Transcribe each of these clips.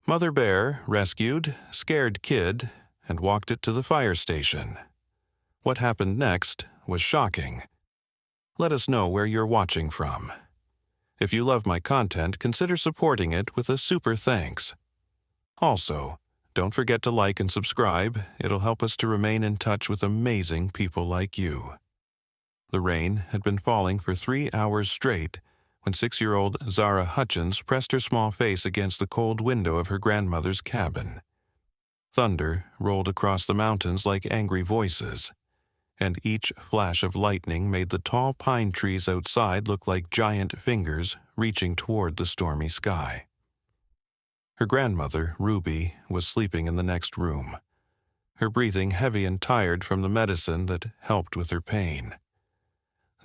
Mother Bear rescued Scared Kid and walked it to the fire station. What happened next was shocking. Let us know where you're watching from. If you love my content, consider supporting it with a super thanks. Also, don't forget to like and subscribe. It'll help us to remain in touch with amazing people like you. The rain had been falling for 3 hours straight when 6-year-old Zara Hutchins pressed her small face against the cold window of her grandmother's cabin. Thunder rolled across the mountains like angry voices, and each flash of lightning made the tall pine trees outside look like giant fingers reaching toward the stormy sky. Her grandmother, Ruby, was sleeping in the next room, her breathing heavy and tired from the medicine that helped with her pain.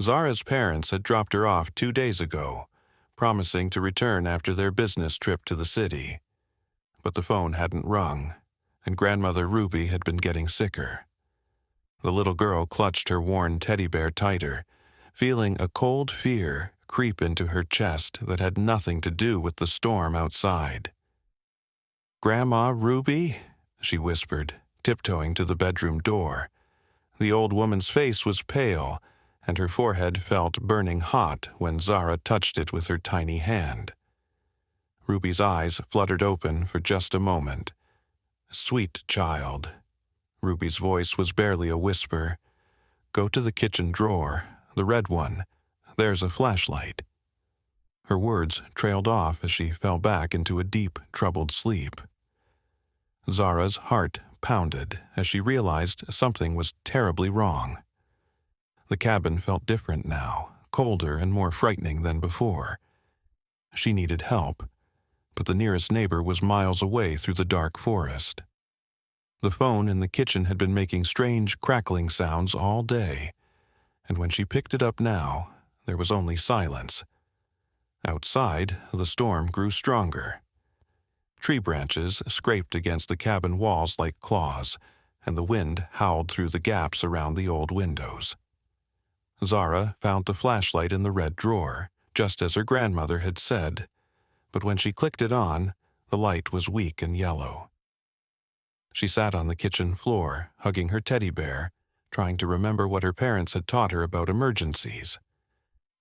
Zara's parents had dropped her off 2 days ago, promising to return after their business trip to the city. But the phone hadn't rung, and Grandmother Ruby had been getting sicker. The little girl clutched her worn teddy bear tighter, feeling a cold fear creep into her chest that had nothing to do with the storm outside. "Grandma Ruby?" she whispered, tiptoeing to the bedroom door. The old woman's face was pale, and her forehead felt burning hot when Zara touched it with her tiny hand. Ruby's eyes fluttered open for just a moment. "Sweet child." Ruby's voice was barely a whisper. "Go to the kitchen drawer, the red one. There's a flashlight." Her words trailed off as she fell back into a deep, troubled sleep. Zara's heart pounded as she realized something was terribly wrong. The cabin felt different now, colder and more frightening than before. She needed help, but the nearest neighbor was miles away through the dark forest. The phone in the kitchen had been making strange crackling sounds all day, and when she picked it up now, there was only silence. Outside, the storm grew stronger. Tree branches scraped against the cabin walls like claws, and the wind howled through the gaps around the old windows. Zara found the flashlight in the red drawer, just as her grandmother had said, but when she clicked it on, the light was weak and yellow. She sat on the kitchen floor, hugging her teddy bear, trying to remember what her parents had taught her about emergencies.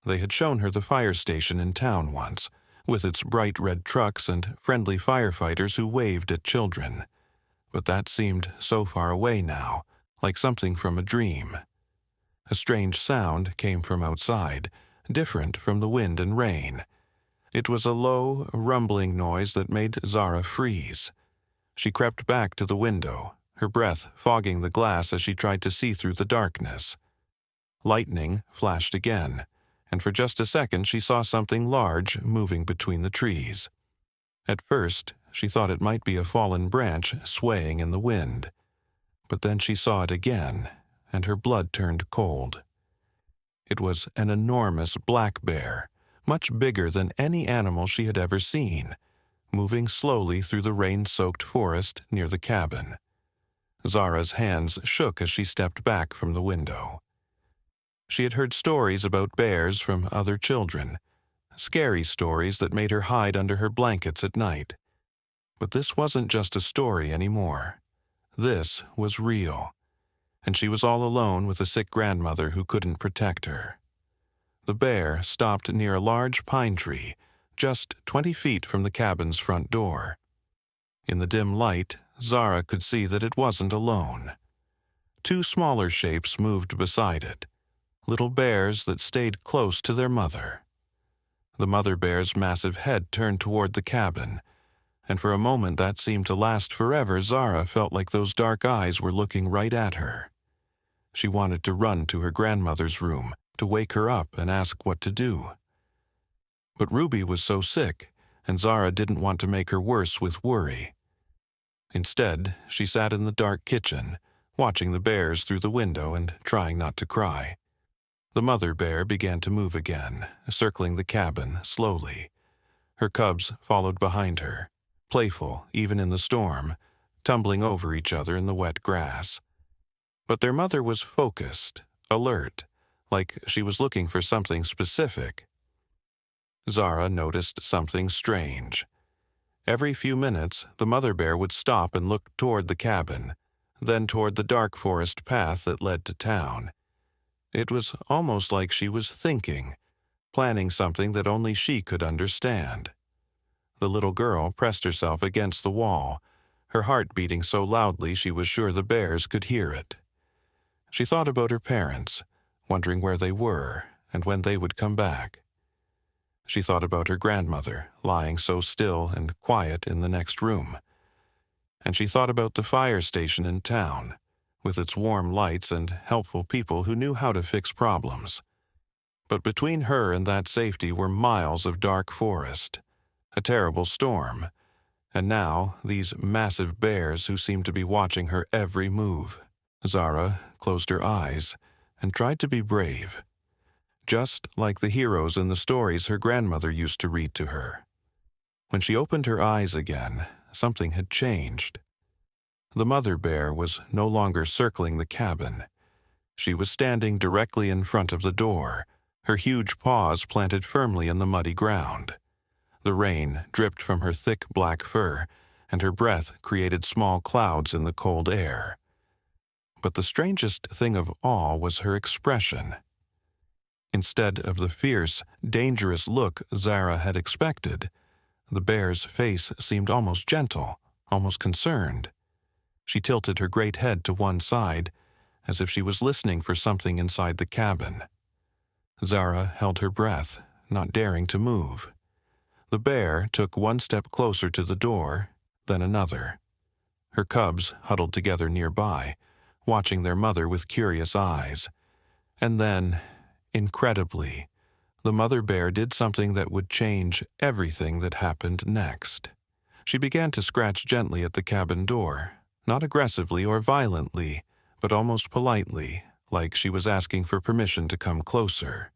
They had shown her the fire station in town once, with its bright red trucks and friendly firefighters who waved at children. But that seemed so far away now, like something from a dream. A strange sound came from outside, different from the wind and rain. It was a low, rumbling noise that made Zara freeze. She crept back to the window, her breath fogging the glass as she tried to see through the darkness. Lightning flashed again, and for just a second she saw something large moving between the trees. At first, she thought it might be a fallen branch swaying in the wind. But then she saw it again, and her blood turned cold. It was an enormous black bear, much bigger than any animal she had ever seen, moving slowly through the rain-soaked forest near the cabin. Zara's hands shook as she stepped back from the window. She had heard stories about bears from other children, scary stories that made her hide under her blankets at night. But this wasn't just a story anymore. This was real, and she was all alone with a sick grandmother who couldn't protect her. The bear stopped near a large pine tree, just 20 feet from the cabin's front door. In the dim light, Zara could see that it wasn't alone. 2 smaller shapes moved beside it, little bears that stayed close to their mother. The mother bear's massive head turned toward the cabin, and for a moment that seemed to last forever. Zara felt like those dark eyes were looking right at her. She wanted to run to her grandmother's room, to wake her up and ask what to do. But Ruby was so sick, and Zara didn't want to make her worse with worry. Instead, she sat in the dark kitchen, watching the bears through the window and trying not to cry. The mother bear began to move again, circling the cabin slowly. Her cubs followed behind her, playful even in the storm, tumbling over each other in the wet grass. But their mother was focused, alert, like she was looking for something specific. Zara noticed something strange. Every few minutes, the mother bear would stop and look toward the cabin, then toward the dark forest path that led to town. It was almost like she was thinking, planning something that only she could understand. The little girl pressed herself against the wall, her heart beating so loudly she was sure the bears could hear it. She thought about her parents, wondering where they were and when they would come back. She thought about her grandmother, lying so still and quiet in the next room. And she thought about the fire station in town, with its warm lights and helpful people who knew how to fix problems. But between her and that safety were miles of dark forest, a terrible storm, and now these massive bears who seemed to be watching her every move. Zara closed her eyes and tried to be brave, just like the heroes in the stories her grandmother used to read to her. When she opened her eyes again, something had changed. The mother bear was no longer circling the cabin. She was standing directly in front of the door, her huge paws planted firmly in the muddy ground. The rain dripped from her thick black fur, and her breath created small clouds in the cold air. But the strangest thing of all was her expression. Instead of the fierce, dangerous look Zara had expected, the bear's face seemed almost gentle, almost concerned. She tilted her great head to one side, as if she was listening for something inside the cabin. Zara held her breath, not daring to move. The bear took one step closer to the door, then another. Her cubs huddled together nearby, watching their mother with curious eyes. And then, incredibly, the mother bear did something that would change everything that happened next. She began to scratch gently at the cabin door, not aggressively or violently, but almost politely, like she was asking for permission to come closer.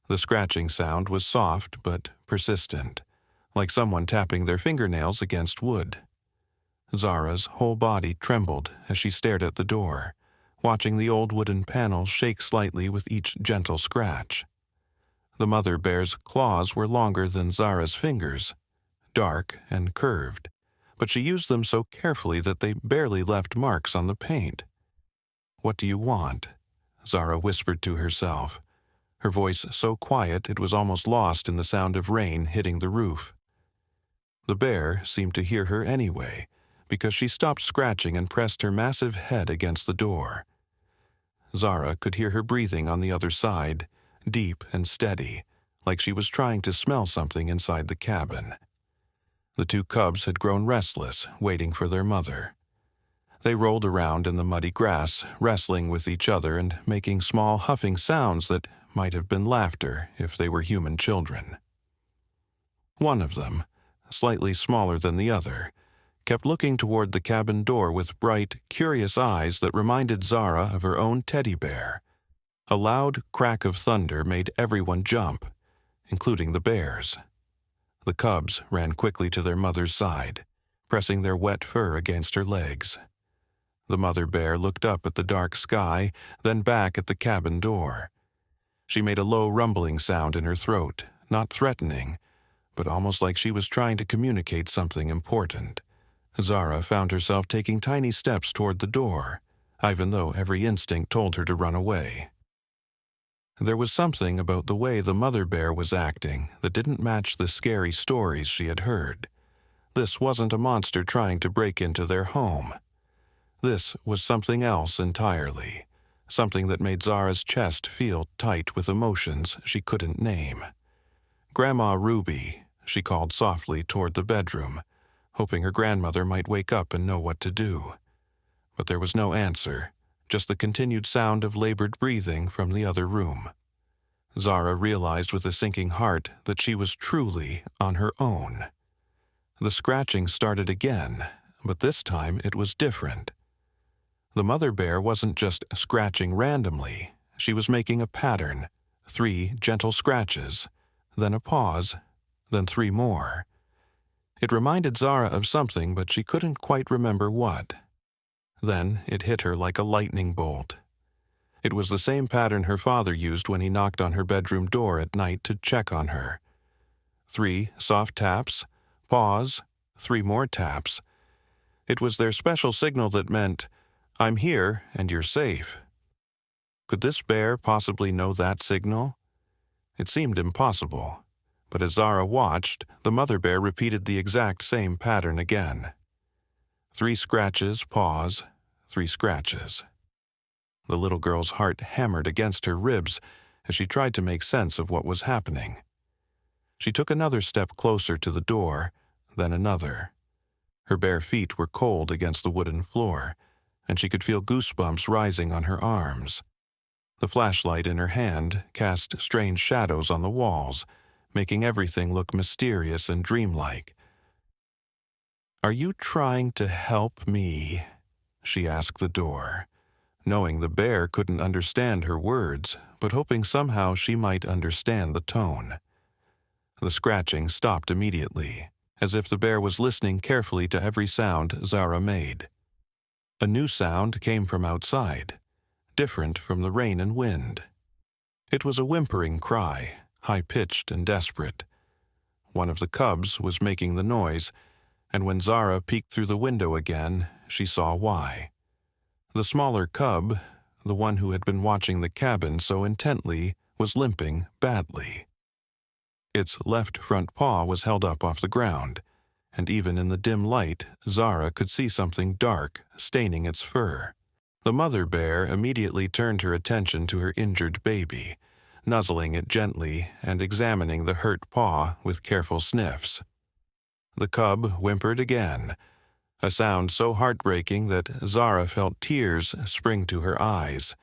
The scratching sound was soft but persistent, like someone tapping their fingernails against wood. Zara's whole body trembled as she stared at the door, watching the old wooden panels shake slightly with each gentle scratch. The mother bear's claws were longer than Zara's fingers, dark and curved, but she used them so carefully that they barely left marks on the paint. "What do you want?" Zara whispered to herself, her voice so quiet it was almost lost in the sound of rain hitting the roof. The bear seemed to hear her anyway, because she stopped scratching and pressed her massive head against the door. Zara could hear her breathing on the other side, deep and steady, like she was trying to smell something inside the cabin. The two cubs had grown restless, waiting for their mother. They rolled around in the muddy grass, wrestling with each other and making small huffing sounds that might have been laughter if they were human children. One of them, slightly smaller than the other, kept looking toward the cabin door with bright, curious eyes that reminded Zara of her own teddy bear. A loud crack of thunder made everyone jump, including the bears. The cubs ran quickly to their mother's side, pressing their wet fur against her legs. The mother bear looked up at the dark sky, then back at the cabin door. She made a low rumbling sound in her throat, not threatening, but almost like she was trying to communicate something important. Zara found herself taking tiny steps toward the door, even though every instinct told her to run away. There was something about the way the mother bear was acting that didn't match the scary stories she had heard. This wasn't a monster trying to break into their home. This was something else entirely, something that made Zara's chest feel tight with emotions she couldn't name. "Grandma Ruby," she called softly toward the bedroom, hoping her grandmother might wake up and know what to do. But there was no answer, just the continued sound of labored breathing from the other room. Zara realized with a sinking heart that she was truly on her own. The scratching started again, but this time it was different. The mother bear wasn't just scratching randomly, she was making a pattern, 3 gentle scratches, then a pause, then 3 more. It reminded Zara of something, but she couldn't quite remember what. Then it hit her like a lightning bolt. It was the same pattern her father used when he knocked on her bedroom door at night to check on her. 3 soft taps, pause, 3 more taps. It was their special signal that meant, "I'm here and you're safe." Could this bear possibly know that signal? It seemed impossible, but as Zara watched, the mother bear repeated the exact same pattern again. 3 scratches, pause, 3 scratches. The little girl's heart hammered against her ribs as she tried to make sense of what was happening. She took another step closer to the door, then another. Her bare feet were cold against the wooden floor, and she could feel goosebumps rising on her arms. The flashlight in her hand cast strange shadows on the walls, making everything look mysterious and dreamlike. "Are you trying to help me?" she asked the door, knowing the bear couldn't understand her words, but hoping somehow she might understand the tone. The scratching stopped immediately, as if the bear was listening carefully to every sound Zara made. A new sound came from outside, different from the rain and wind. It was a whimpering cry, high-pitched and desperate. One of the cubs was making the noise, and when Zara peeked through the window again, she saw why. The smaller cub, the one who had been watching the cabin so intently, was limping badly. Its left front paw was held up off the ground, and even in the dim light, Zara could see something dark staining its fur. The mother bear immediately turned her attention to her injured baby, nuzzling it gently and examining the hurt paw with careful sniffs. The cub whimpered again, a sound so heartbreaking that Zara felt tears spring to her eyes.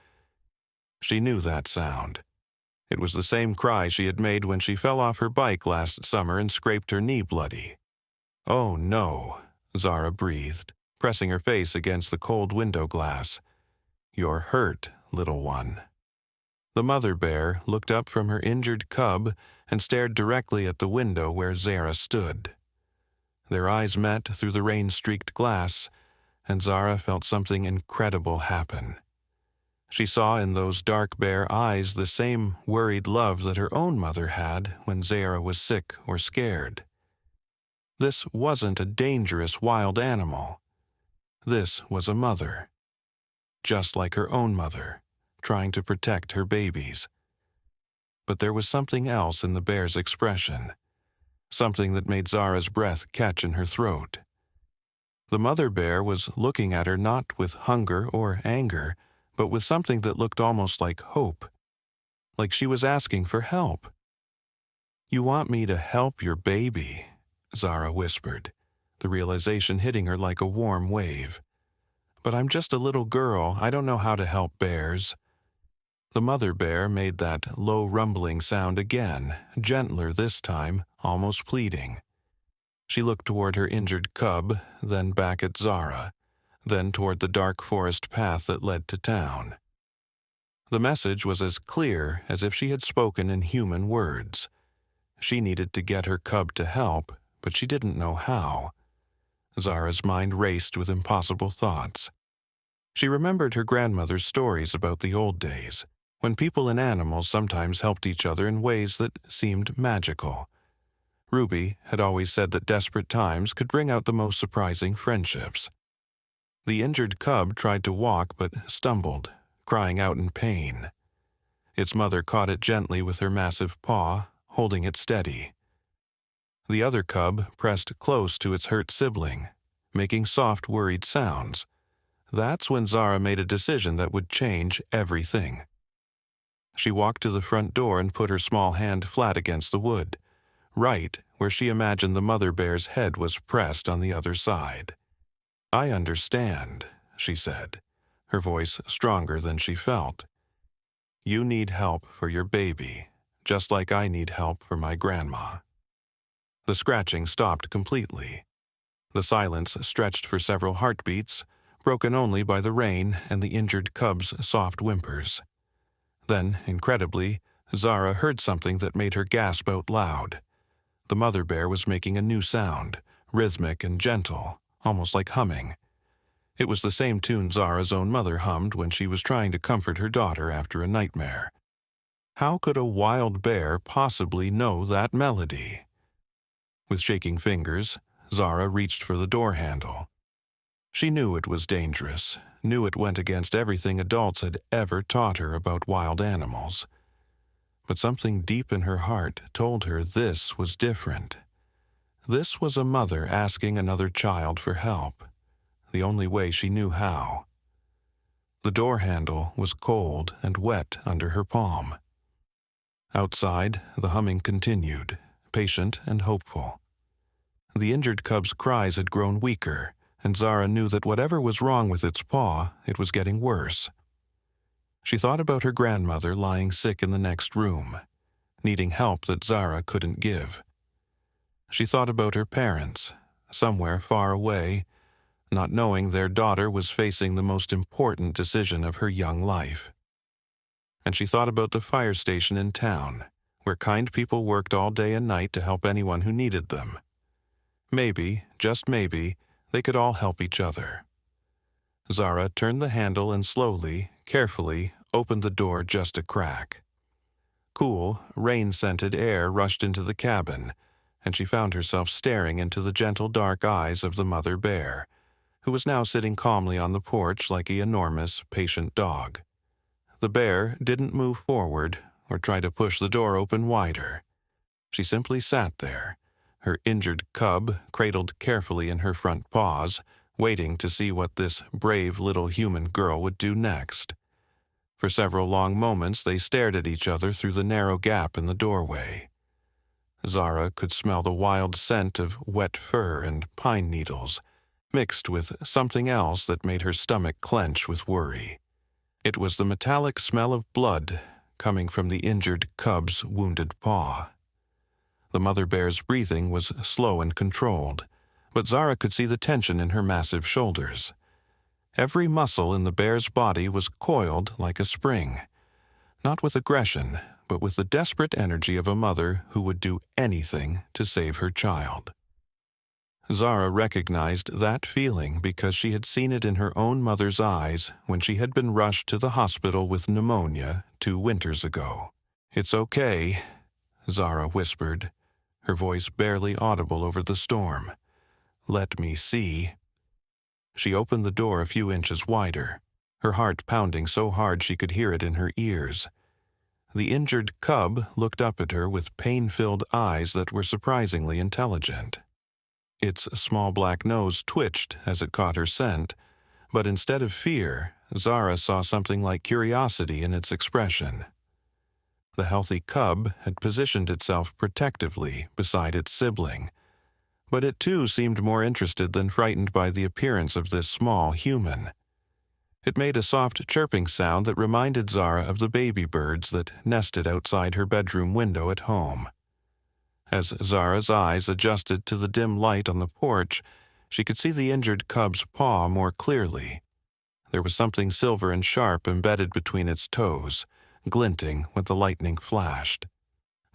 She knew that sound. It was the same cry she had made when she fell off her bike last summer and scraped her knee bloody. "Oh no," Zara breathed, pressing her face against the cold window glass. "You're hurt, little one." The mother bear looked up from her injured cub and stared directly at the window where Zara stood. Their eyes met through the rain-streaked glass, and Zara felt something incredible happen. She saw in those dark bare eyes the same worried love that her own mother had when Zara was sick or scared. This wasn't a dangerous wild animal. This was a mother, just like her own mother, trying to protect her babies. But there was something else in the bear's expression, something that made Zara's breath catch in her throat. The mother bear was looking at her not with hunger or anger, but with something that looked almost like hope, like she was asking for help. "You want me to help your baby," Zara whispered, the realization hitting her like a warm wave. "But I'm just a little girl. I don't know how to help bears." The mother bear made that low rumbling sound again, gentler this time, almost pleading. She looked toward her injured cub, then back at Zara, then toward the dark forest path that led to town. The message was as clear as if she had spoken in human words. She needed to get her cub to help, but she didn't know how. Zara's mind raced with impossible thoughts. She remembered her grandmother's stories about the old days, when people and animals sometimes helped each other in ways that seemed magical. Ruby had always said that desperate times could bring out the most surprising friendships. The injured cub tried to walk but stumbled, crying out in pain. Its mother caught it gently with her massive paw, holding it steady. The other cub pressed close to its hurt sibling, making soft, worried sounds. That's when Zara made a decision that would change everything. She walked to the front door and put her small hand flat against the wood, right where she imagined the mother bear's head was pressed on the other side. "I understand," she said, her voice stronger than she felt. "You need help for your baby, just like I need help for my grandma." The scratching stopped completely. The silence stretched for several heartbeats, broken only by the rain and the injured cub's soft whimpers. Then, incredibly, Zara heard something that made her gasp out loud. The mother bear was making a new sound, rhythmic and gentle, almost like humming. It was the same tune Zara's own mother hummed when she was trying to comfort her daughter after a nightmare. How could a wild bear possibly know that melody? With shaking fingers, Zara reached for the door handle. She knew it was dangerous, knew it went against everything adults had ever taught her about wild animals. But something deep in her heart told her this was different. This was a mother asking another child for help, the only way she knew how. The door handle was cold and wet under her palm. Outside, the humming continued, patient and hopeful. The injured cub's cries had grown weaker, and Zara knew that whatever was wrong with its paw, it was getting worse. She thought about her grandmother lying sick in the next room, needing help that Zara couldn't give. She thought about her parents, somewhere far away, not knowing their daughter was facing the most important decision of her young life. And she thought about the fire station in town, where kind people worked all day and night to help anyone who needed them. Maybe, just maybe, they could all help each other. Zara turned the handle and slowly, carefully, opened the door just a crack. Cool, rain-scented air rushed into the cabin, and she found herself staring into the gentle dark eyes of the mother bear, who was now sitting calmly on the porch like an enormous, patient dog. The bear didn't move forward or try to push the door open wider. She simply sat there, her injured cub cradled carefully in her front paws, waiting to see what this brave little human girl would do next. For several long moments they stared at each other through the narrow gap in the doorway. Zara could smell the wild scent of wet fur and pine needles, mixed with something else that made her stomach clench with worry. It was the metallic smell of blood coming from the injured cub's wounded paw. The mother bear's breathing was slow and controlled, but Zara could see the tension in her massive shoulders. Every muscle in the bear's body was coiled like a spring, not with aggression, but with the desperate energy of a mother who would do anything to save her child. Zara recognized that feeling because she had seen it in her own mother's eyes when she had been rushed to the hospital with pneumonia 2 winters ago. "It's okay," Zara whispered, her voice barely audible over the storm. "Let me see." She opened the door a few inches wider, her heart pounding so hard she could hear it in her ears. The injured cub looked up at her with pain-filled eyes that were surprisingly intelligent. Its small black nose twitched as it caught her scent, but instead of fear, Zara saw something like curiosity in its expression. The healthy cub had positioned itself protectively beside its sibling, but it too seemed more interested than frightened by the appearance of this small human. It made a soft chirping sound that reminded Zara of the baby birds that nested outside her bedroom window at home. As Zara's eyes adjusted to the dim light on the porch, she could see the injured cub's paw more clearly. There was something silver and sharp embedded between its toes, glinting when the lightning flashed.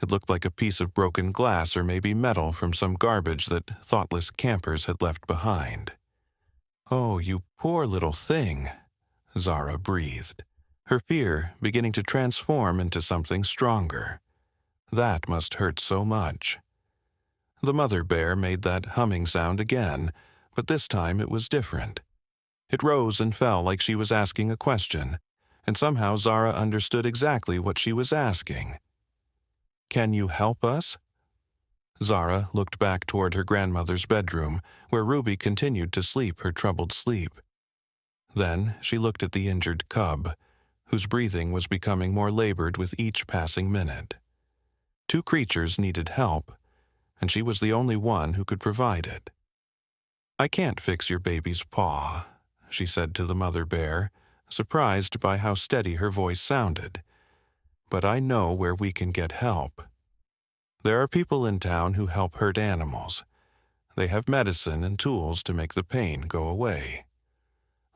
It looked like a piece of broken glass or maybe metal from some garbage that thoughtless campers had left behind. "Oh, you poor little thing," Zara breathed, her fear beginning to transform into something stronger. That must hurt so much. The mother bear made that humming sound again, but this time it was different. It rose and fell like she was asking a question, and somehow Zara understood exactly what she was asking. "Can you help us?" Zara looked back toward her grandmother's bedroom, where Ruby continued to sleep her troubled sleep. Then she looked at the injured cub, whose breathing was becoming more labored with each passing minute. 2 creatures needed help, and she was the only one who could provide it. "I can't fix your baby's paw," she said to the mother bear, surprised by how steady her voice sounded. "But I know where we can get help. There are people in town who help hurt animals. They have medicine and tools to make the pain go away."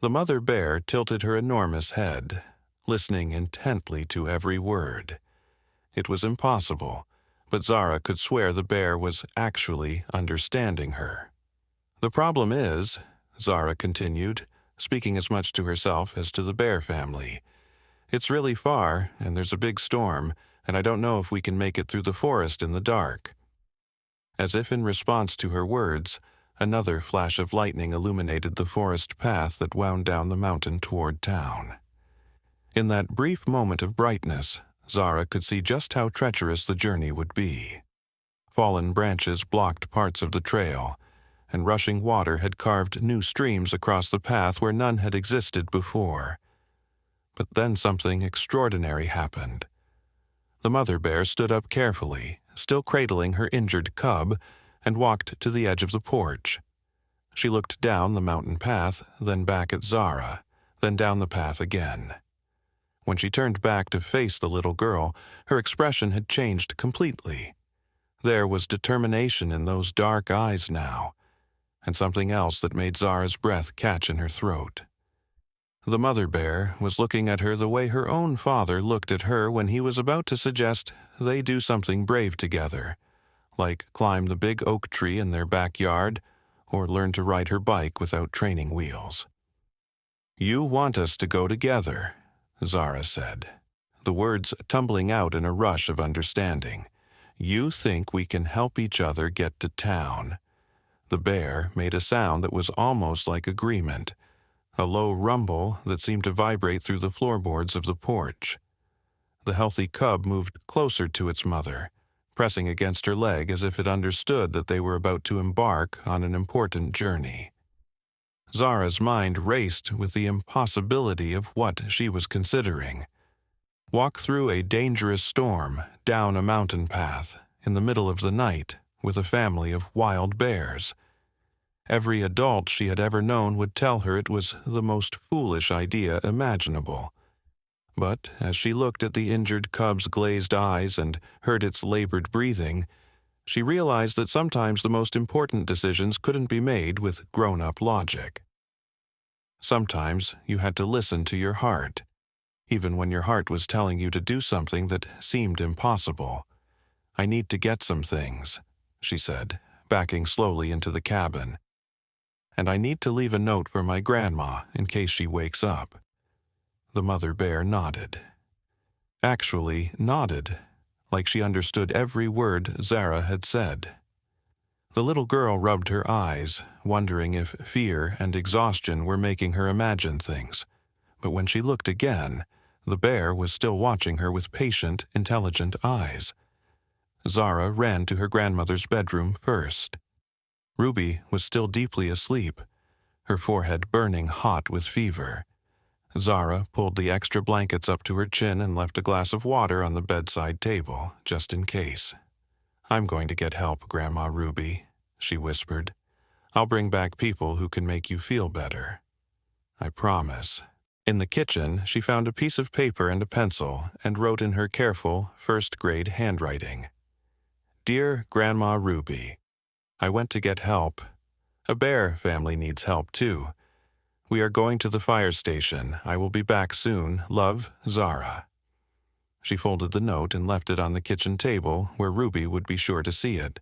The mother bear tilted her enormous head, listening intently to every word. It was impossible, but Zara could swear the bear was actually understanding her. "The problem is," Zara continued, speaking as much to herself as to the bear family, "it's really far, and there's a big storm, and I don't know if we can make it through the forest in the dark." As if in response to her words, Another flash of lightning illuminated the forest path that wound down the mountain toward town. In that brief moment of brightness, Zara could see just how treacherous the journey would be. Fallen branches blocked parts of the trail, and rushing water had carved new streams across the path where none had existed before. But then something extraordinary happened. The mother bear stood up carefully, still cradling her injured cub, and walked to the edge of the porch. She looked down the mountain path, then back at Zara, then down the path again. When she turned back to face the little girl, her expression had changed completely. There was determination in those dark eyes now, and something else that made Zara's breath catch in her throat. The mother bear was looking at her the way her own father looked at her when he was about to suggest they do something brave together, like climb the big oak tree in their backyard or learn to ride her bike without training wheels. "You want us to go together," Zara said, the words tumbling out in a rush of understanding. "You think we can help each other get to town." The bear made a sound that was almost like agreement, a low rumble that seemed to vibrate through the floorboards of the porch. The healthy cub moved closer to its mother, pressing against her leg as if it understood that they were about to embark on an important journey. Zara's mind raced with the impossibility of what she was considering. Walk through a dangerous storm, down a mountain path, in the middle of the night, with a family of wild bears. Every adult she had ever known would tell her it was the most foolish idea imaginable. But as she looked at the injured cub's glazed eyes and heard its labored breathing, she realized that sometimes the most important decisions couldn't be made with grown-up logic. Sometimes you had to listen to your heart, even when your heart was telling you to do something that seemed impossible. "I need to get some things," she said, backing slowly into the cabin. "And I need to leave a note for my grandma in case she wakes up." The mother bear nodded. Actually nodded, like she understood every word Zara had said. The little girl rubbed her eyes, wondering if fear and exhaustion were making her imagine things. But when she looked again, the bear was still watching her with patient, intelligent eyes. Zara ran to her grandmother's bedroom first. Ruby was still deeply asleep, her forehead burning hot with fever. Zara pulled the extra blankets up to her chin and left a glass of water on the bedside table, just in case. "I'm going to get help, Grandma Ruby," she whispered. "I'll bring back people who can make you feel better. I promise." In the kitchen, she found a piece of paper and a pencil and wrote in her careful, first-grade handwriting. "Dear Grandma Ruby, I went to get help. A bear family needs help, too. We are going to the fire station. I will be back soon. Love, Zara." She folded the note and left it on the kitchen table where Ruby would be sure to see it.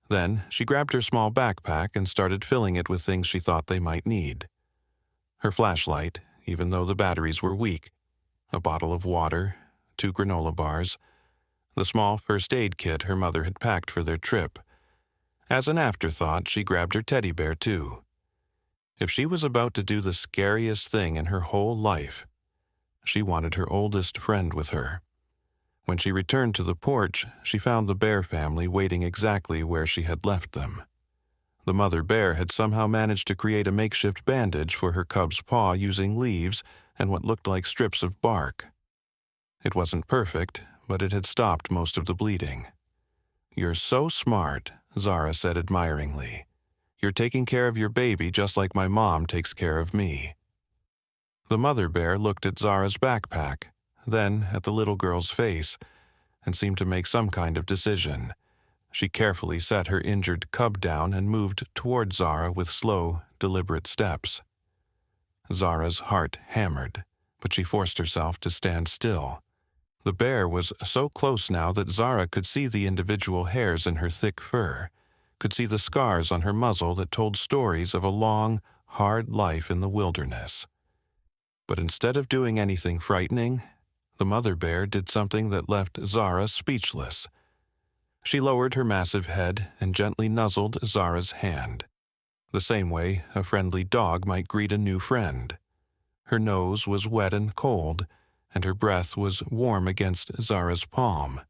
Then she grabbed her small backpack and started filling it with things she thought they might need. Her flashlight, even though the batteries were weak, a bottle of water, 2 granola bars, the small first aid kit her mother had packed for their trip. As an afterthought, she grabbed her teddy bear, too. If she was about to do the scariest thing in her whole life, she wanted her oldest friend with her. When she returned to the porch, she found the bear family waiting exactly where she had left them. The mother bear had somehow managed to create a makeshift bandage for her cub's paw using leaves and what looked like strips of bark. It wasn't perfect, but it had stopped most of the bleeding. "You're so smart," Zara said admiringly. "You're taking care of your baby just like my mom takes care of me." The mother bear looked at Zara's backpack, then at the little girl's face, and seemed to make some kind of decision. She carefully set her injured cub down and moved toward Zara with slow, deliberate steps. Zara's heart hammered, but she forced herself to stand still. The bear was so close now that Zara could see the individual hairs in her thick fur, could see the scars on her muzzle that told stories of a long, hard life in the wilderness. But instead of doing anything frightening, the mother bear did something that left Zara speechless. She lowered her massive head and gently nuzzled Zara's hand. the same way a friendly dog might greet a new friend. Her nose was wet and cold, and her breath was warm against Zara's palm.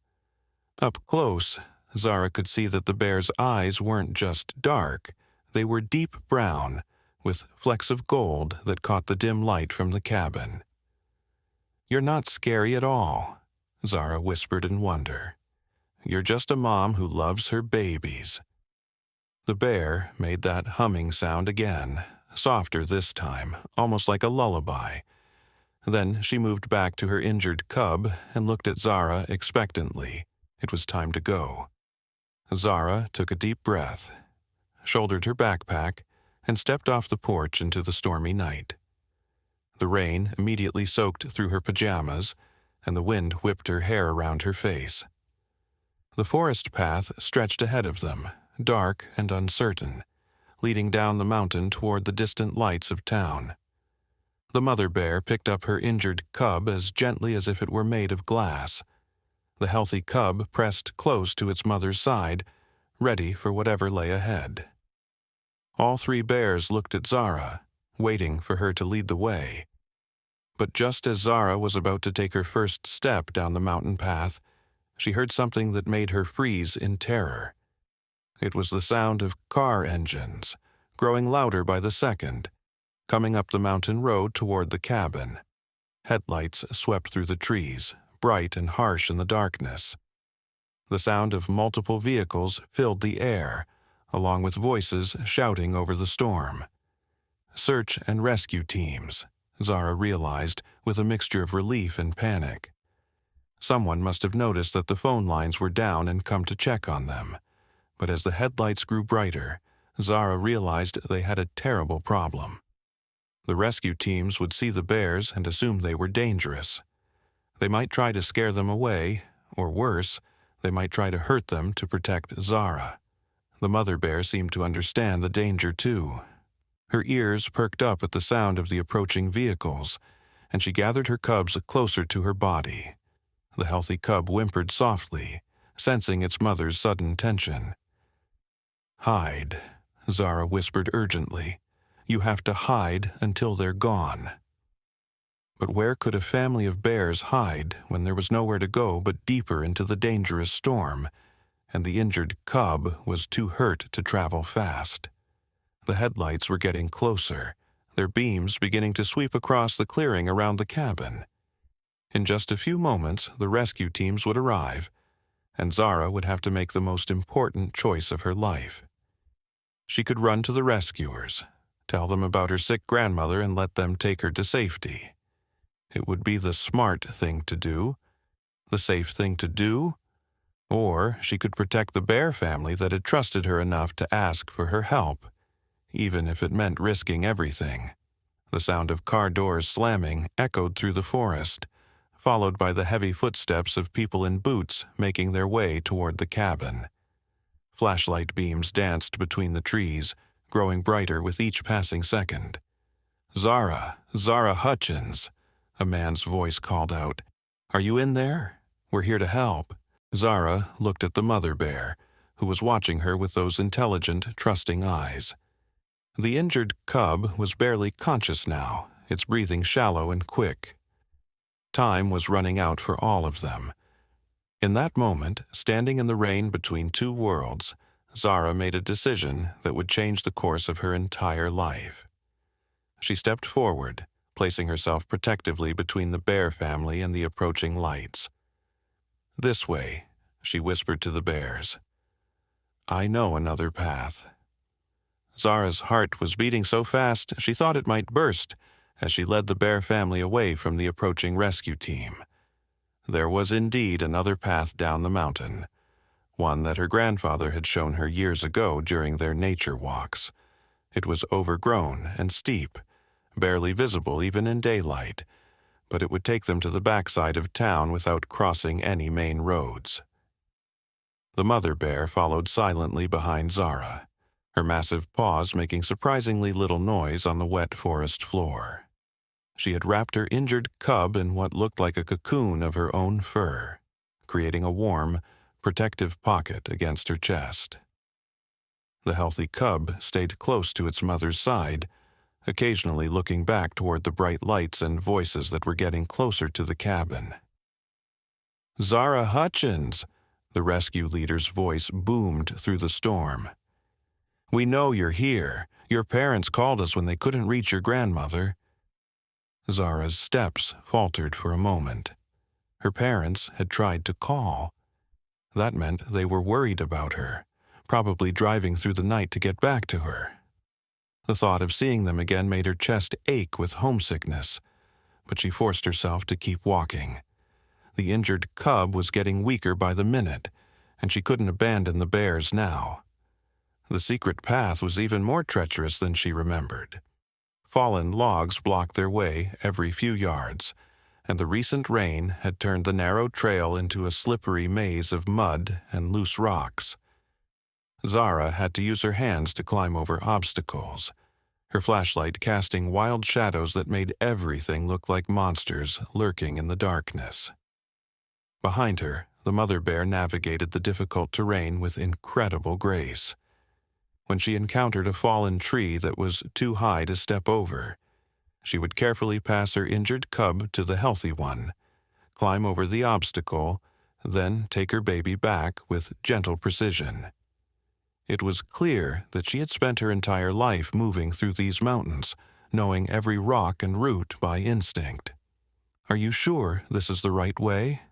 Up close, Zara could see that the bear's eyes weren't just dark, they were deep brown, with flecks of gold that caught the dim light from the cabin. "You're not scary at all," Zara whispered in wonder. "You're just a mom who loves her babies." The bear made that humming sound again, softer this time, almost like a lullaby. Then she moved back to her injured cub and looked at Zara expectantly. It was time to go. Zara took a deep breath, shouldered her backpack, and stepped off the porch into the stormy night. The rain immediately soaked through her pajamas, and the wind whipped her hair around her face. The forest path stretched ahead of them, dark and uncertain, leading down the mountain toward the distant lights of town. The mother bear picked up her injured cub as gently as if it were made of glass. The healthy cub pressed close to its mother's side, ready for whatever lay ahead. All three bears looked at Zara, waiting for her to lead the way. But just as Zara was about to take her first step down the mountain path, she heard something that made her freeze in terror. It was the sound of car engines, growing louder by the second, coming up the mountain road toward the cabin. Headlights swept through the trees, bright and harsh in the darkness. The sound of multiple vehicles filled the air, along with voices shouting over the storm. Search and rescue teams, Zara realized with a mixture of relief and panic. Someone must have noticed that the phone lines were down and come to check on them. But as the headlights grew brighter, Zara realized they had a terrible problem. The rescue teams would see the bears and assume they were dangerous. They might try to scare them away, or worse, they might try to hurt them to protect Zara. The mother bear seemed to understand the danger too. Her ears perked up at the sound of the approaching vehicles, and she gathered her cubs closer to her body. The healthy cub whimpered softly, sensing its mother's sudden tension. "Hide," Zara whispered urgently. "You have to hide until they're gone." But where could a family of bears hide when there was nowhere to go but deeper into the dangerous storm, and the injured cub was too hurt to travel fast? The headlights were getting closer, their beams beginning to sweep across the clearing around the cabin. In just a few moments, the rescue teams would arrive, and Zara would have to make the most important choice of her life. She could run to the rescuers, tell them about her sick grandmother and let them take her to safety. It would be the smart thing to do, the safe thing to do, or she could protect the bear family that had trusted her enough to ask for her help, even if it meant risking everything. The sound of car doors slamming echoed through the forest, followed by the heavy footsteps of people in boots making their way toward the cabin. Flashlight beams danced between the trees, growing brighter with each passing second. "Zara, Zara Hutchins," a man's voice called out. "Are you in there? We're here to help." Zara looked at the mother bear, who was watching her with those intelligent, trusting eyes. The injured cub was barely conscious now, its breathing shallow and quick. Time was running out for all of them. In that moment, standing in the rain between two worlds, Zara made a decision that would change the course of her entire life. She stepped forward, placing herself protectively between the bear family and the approaching lights. "This way," she whispered to the bears. "I know another path." Zara's heart was beating so fast she thought it might burst as she led the bear family away from the approaching rescue team. There was indeed another path down the mountain, one that her grandfather had shown her years ago during their nature walks. It was overgrown and steep, barely visible even in daylight, but it would take them to the backside of town without crossing any main roads. The mother bear followed silently behind Zara, her massive paws making surprisingly little noise on the wet forest floor. She had wrapped her injured cub in what looked like a cocoon of her own fur, creating a warm, protective pocket against her chest. The healthy cub stayed close to its mother's side, occasionally looking back toward the bright lights and voices that were getting closer to the cabin. "Zara Hutchins!" The rescue leader's voice boomed through the storm. "We know you're here. Your parents called us when they couldn't reach your grandmother." Zara's steps faltered for a moment. Her parents had tried to call. That meant they were worried about her, probably driving through the night to get back to her. The thought of seeing them again made her chest ache with homesickness, but she forced herself to keep walking. The injured cub was getting weaker by the minute, and she couldn't abandon the bears now. The secret path was even more treacherous than she remembered. Fallen logs blocked their way every few yards, and the recent rain had turned the narrow trail into a slippery maze of mud and loose rocks. Zara had to use her hands to climb over obstacles, her flashlight casting wild shadows that made everything look like monsters lurking in the darkness. Behind her, the mother bear navigated the difficult terrain with incredible grace. When she encountered a fallen tree that was too high to step over, she would carefully pass her injured cub to the healthy one, climb over the obstacle, then take her baby back with gentle precision. It was clear that she had spent her entire life moving through these mountains, knowing every rock and route by instinct. "Are you sure this is the right way?"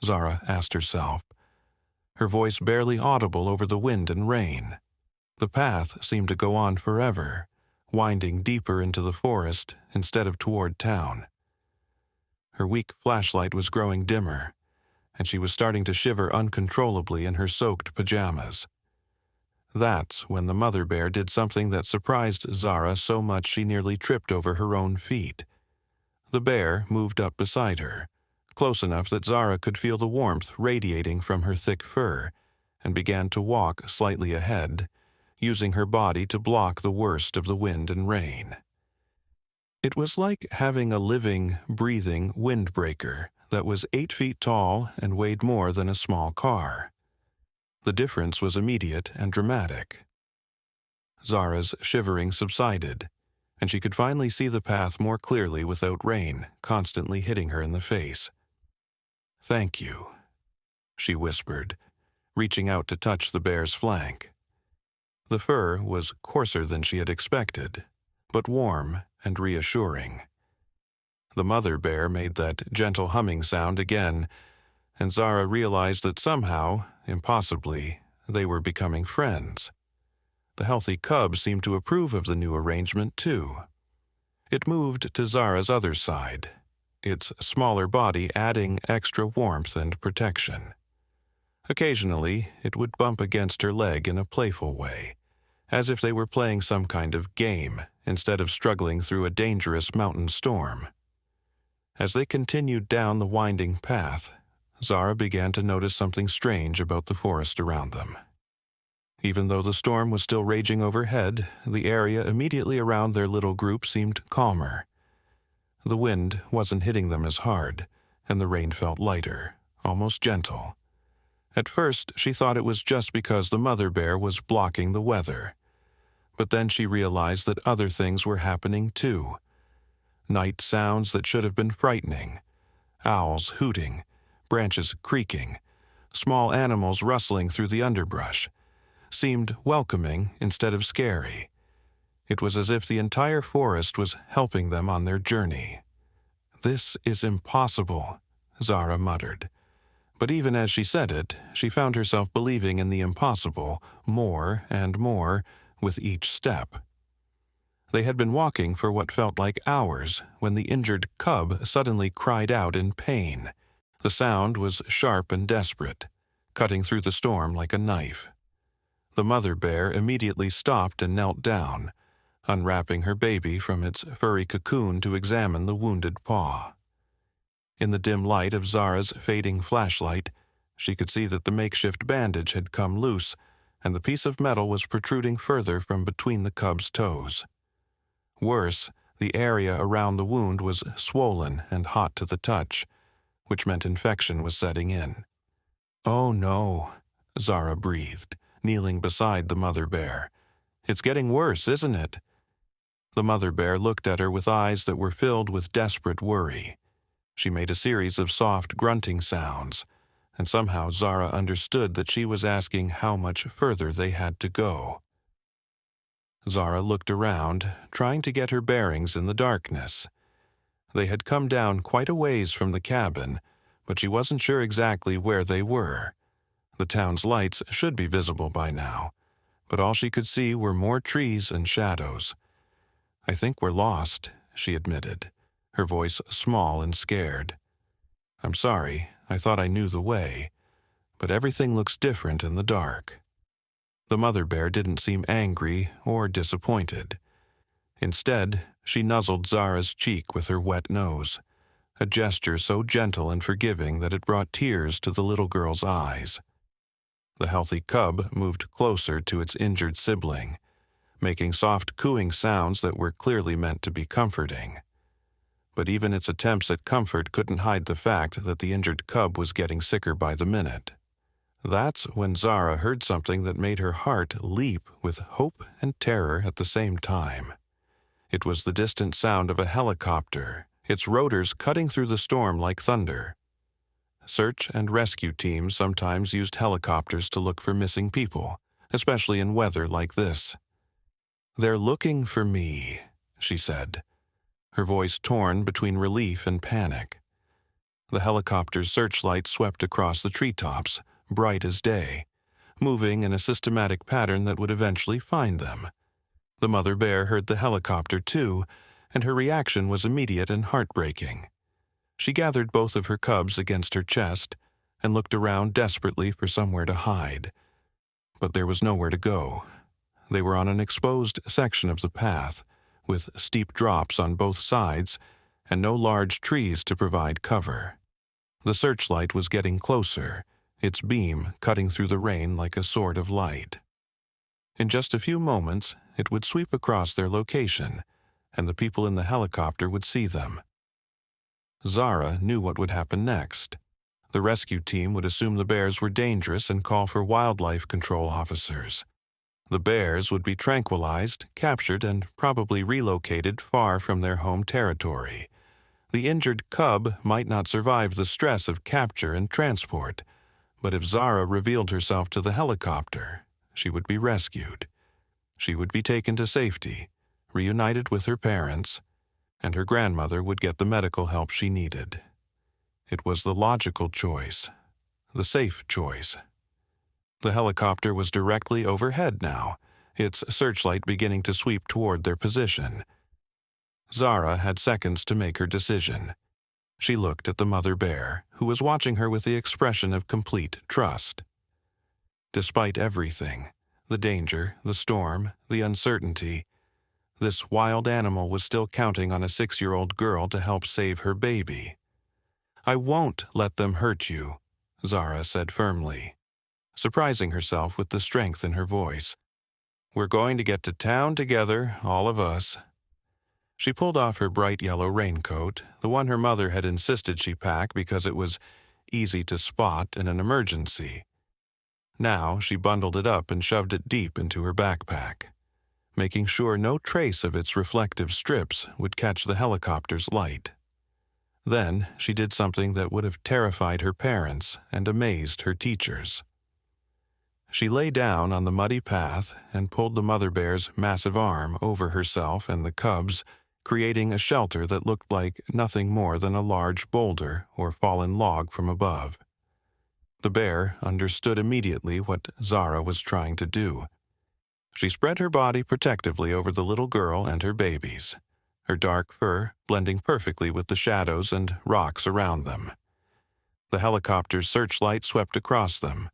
Zara asked herself, her voice barely audible over the wind and rain. The path seemed to go on forever, winding deeper into the forest instead of toward town. Her weak flashlight was growing dimmer, and she was starting to shiver uncontrollably in her soaked pajamas. That's when the mother bear did something that surprised Zara so much she nearly tripped over her own feet. The bear moved up beside her, close enough that Zara could feel the warmth radiating from her thick fur, and began to walk slightly ahead, using her body to block the worst of the wind and rain. It was like having a living, breathing windbreaker that was 8 feet tall and weighed more than a small car. The difference was immediate and dramatic. Zara's shivering subsided, and she could finally see the path more clearly without rain constantly hitting her in the face. "Thank you," she whispered, reaching out to touch the bear's flank. The fur was coarser than she had expected, but warm and reassuring. The mother bear made that gentle humming sound again, and Zara realized that somehow, impossibly, they were becoming friends. The healthy cub seemed to approve of the new arrangement, too. It moved to Zara's other side, its smaller body adding extra warmth and protection. Occasionally, it would bump against her leg in a playful way, as if they were playing some kind of game instead of struggling through a dangerous mountain storm. As they continued down the winding path, Zara began to notice something strange about the forest around them. Even though the storm was still raging overhead, the area immediately around their little group seemed calmer. The wind wasn't hitting them as hard, and the rain felt lighter, almost gentle. At first, she thought it was just because the mother bear was blocking the weather. But then she realized that other things were happening too. Night sounds that should have been frightening. Owls hooting, branches creaking, small animals rustling through the underbrush, seemed welcoming instead of scary. It was as if the entire forest was helping them on their journey. "This is impossible," Zara muttered. But even as she said it, she found herself believing in the impossible more and more with each step. They had been walking for what felt like hours when the injured cub suddenly cried out in pain. The sound was sharp and desperate, cutting through the storm like a knife. The mother bear immediately stopped and knelt down, unwrapping her baby from its furry cocoon to examine the wounded paw. In the dim light of Zara's fading flashlight, she could see that the makeshift bandage had come loose, and the piece of metal was protruding further from between the cub's toes. Worse, the area around the wound was swollen and hot to the touch, which meant infection was setting in. "Oh no," Zara breathed, kneeling beside the mother bear, It's getting worse, isn't it?" The mother bear looked at her with eyes that were filled with desperate worry. She made a series of soft grunting sounds, and somehow Zara understood that she was asking how much further they had to go. Zara looked around, trying to get her bearings in the darkness. They had come down quite a ways from the cabin, but she wasn't sure exactly where they were. The town's lights should be visible by now, but all she could see were more trees and shadows. "I think we're lost," she admitted, her voice small and scared. "I'm sorry, I thought I knew the way, but everything looks different in the dark." The mother bear didn't seem angry or disappointed. Instead, she nuzzled Zara's cheek with her wet nose, a gesture so gentle and forgiving that it brought tears to the little girl's eyes. The healthy cub moved closer to its injured sibling, making soft cooing sounds that were clearly meant to be comforting. But even its attempts at comfort couldn't hide the fact that the injured cub was getting sicker by the minute. That's when Zara heard something that made her heart leap with hope and terror at the same time. It was the distant sound of a helicopter, its rotors cutting through the storm like thunder. Search and rescue teams sometimes used helicopters to look for missing people, especially in weather like this. "They're looking for me," she said, her voice torn between relief and panic. The helicopter's searchlight swept across the treetops, bright as day, moving in a systematic pattern that would eventually find them. The mother bear heard the helicopter too, and her reaction was immediate and heartbreaking. She gathered both of her cubs against her chest and looked around desperately for somewhere to hide. But there was nowhere to go. They were on an exposed section of the path, with steep drops on both sides and no large trees to provide cover. The searchlight was getting closer, its beam cutting through the rain like a sword of light. In just a few moments, it would sweep across their location, and the people in the helicopter would see them. Zara knew what would happen next. The rescue team would assume the bears were dangerous and call for wildlife control officers. The bears would be tranquilized, captured, and probably relocated far from their home territory. The injured cub might not survive the stress of capture and transport, but if Zara revealed herself to the helicopter, she would be rescued. She would be taken to safety, reunited with her parents, and her grandmother would get the medical help she needed. It was the logical choice, the safe choice. The helicopter was directly overhead now, its searchlight beginning to sweep toward their position. Zara had seconds to make her decision. She looked at the mother bear, who was watching her with the expression of complete trust. Despite everything, the danger, the storm, the uncertainty, this wild animal was still counting on a 6-year-old girl to help save her baby. "I won't let them hurt you," Zara said firmly, surprising herself with the strength in her voice. "We're going to get to town together, all of us." She pulled off her bright yellow raincoat, the one her mother had insisted she pack because it was easy to spot in an emergency. Now she bundled it up and shoved it deep into her backpack, making sure no trace of its reflective strips would catch the helicopter's light. Then she did something that would have terrified her parents and amazed her teachers. She lay down on the muddy path and pulled the mother bear's massive arm over herself and the cubs, creating a shelter that looked like nothing more than a large boulder or fallen log from above. The bear understood immediately what Zara was trying to do. She spread her body protectively over the little girl and her babies, her dark fur blending perfectly with the shadows and rocks around them. The helicopter's searchlight swept across them,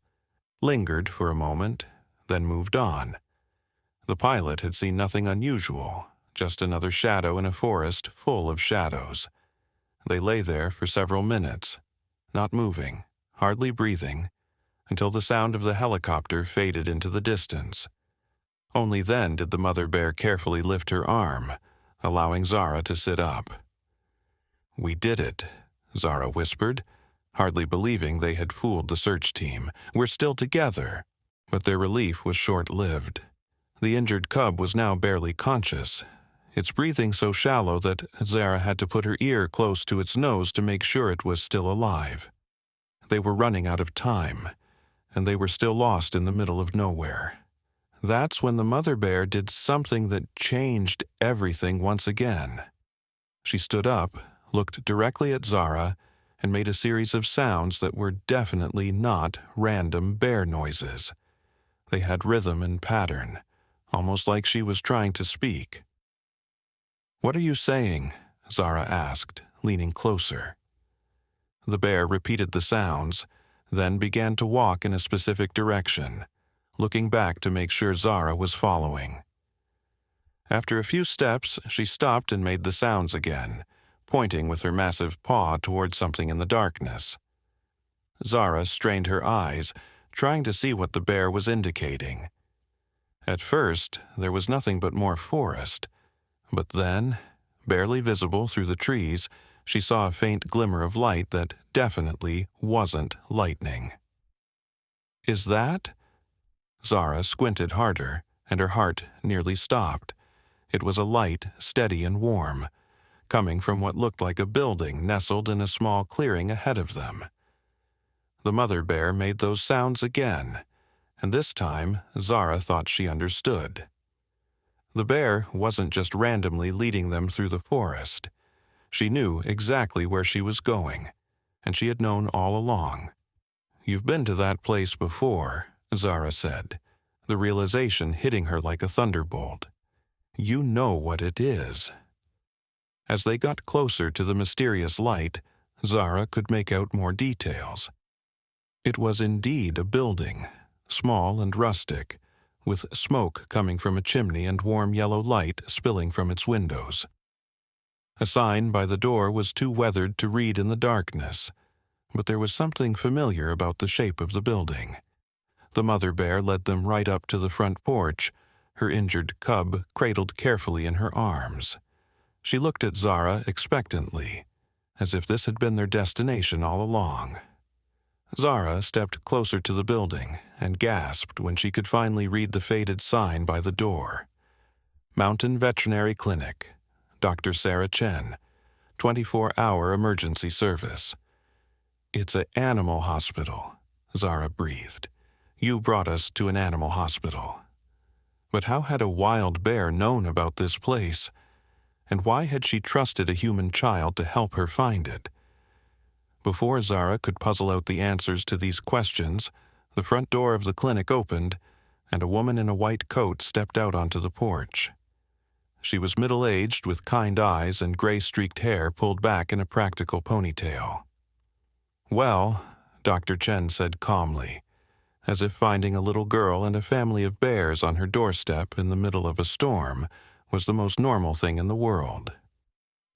lingered for a moment, then moved on. The pilot had seen nothing unusual, just another shadow in a forest full of shadows. They lay there for several minutes, not moving, hardly breathing, until the sound of the helicopter faded into the distance. Only then did the mother bear carefully lift her arm, allowing Zara to sit up. "We did it," Zara whispered, hardly believing they had fooled the search team. "We're still together." But their relief was short-lived. The injured cub was now barely conscious, its breathing so shallow that Zara had to put her ear close to its nose to make sure it was still alive. They were running out of time, and they were still lost in the middle of nowhere. That's when the mother bear did something that changed everything once again. She stood up, looked directly at Zara, and made a series of sounds that were definitely not random bear noises. They had rhythm and pattern, almost like she was trying to speak. "What are you saying?" Zara asked, leaning closer. The bear repeated the sounds, then began to walk in a specific direction, looking back to make sure Zara was following. After a few steps, she stopped and made the sounds again, pointing with her massive paw toward something in the darkness. Zara strained her eyes, trying to see what the bear was indicating. At first, there was nothing but more forest, but then, barely visible through the trees, she saw a faint glimmer of light that definitely wasn't lightning. "Is that?" Zara squinted harder, and her heart nearly stopped. It was a light, steady and warm, coming from what looked like a building nestled in a small clearing ahead of them. The mother bear made those sounds again, and this time Zara thought she understood. The bear wasn't just randomly leading them through the forest. She knew exactly where she was going, and she had known all along. "You've been to that place before," Zara said, the realization hitting her like a thunderbolt. "You know what it is." As they got closer to the mysterious light, Zara could make out more details. It was indeed a building, small and rustic, with smoke coming from a chimney and warm yellow light spilling from its windows. A sign by the door was too weathered to read in the darkness, but there was something familiar about the shape of the building. The mother bear led them right up to the front porch, her injured cub cradled carefully in her arms. She looked at Zara expectantly, as if this had been their destination all along. Zara stepped closer to the building and gasped when she could finally read the faded sign by the door. Mountain Veterinary Clinic, Dr. Sarah Chen, 24-hour emergency service. "It's an animal hospital," Zara breathed. "You brought us to an animal hospital." But how had a wild bear known about this place? And why had she trusted a human child to help her find it? Before Zara could puzzle out the answers to these questions, the front door of the clinic opened, and a woman in a white coat stepped out onto the porch. She was middle-aged with kind eyes and gray-streaked hair pulled back in a practical ponytail. "Well," Dr. Chen said calmly, as if finding a little girl and a family of bears on her doorstep in the middle of a storm was the most normal thing in the world.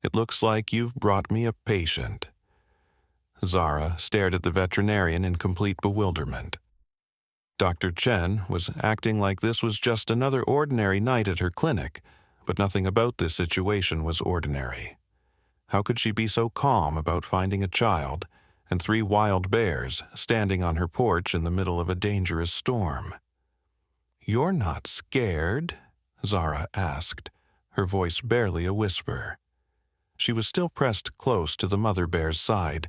"It looks like you've brought me a patient." Zara stared at the veterinarian in complete bewilderment. Dr. Chen was acting like this was just another ordinary night at her clinic, but nothing about this situation was ordinary. How could she be so calm about finding a child and 3 wild bears standing on her porch in the middle of a dangerous storm? "You're not scared?" Zara asked, her voice barely a whisper. She was still pressed close to the mother bear's side,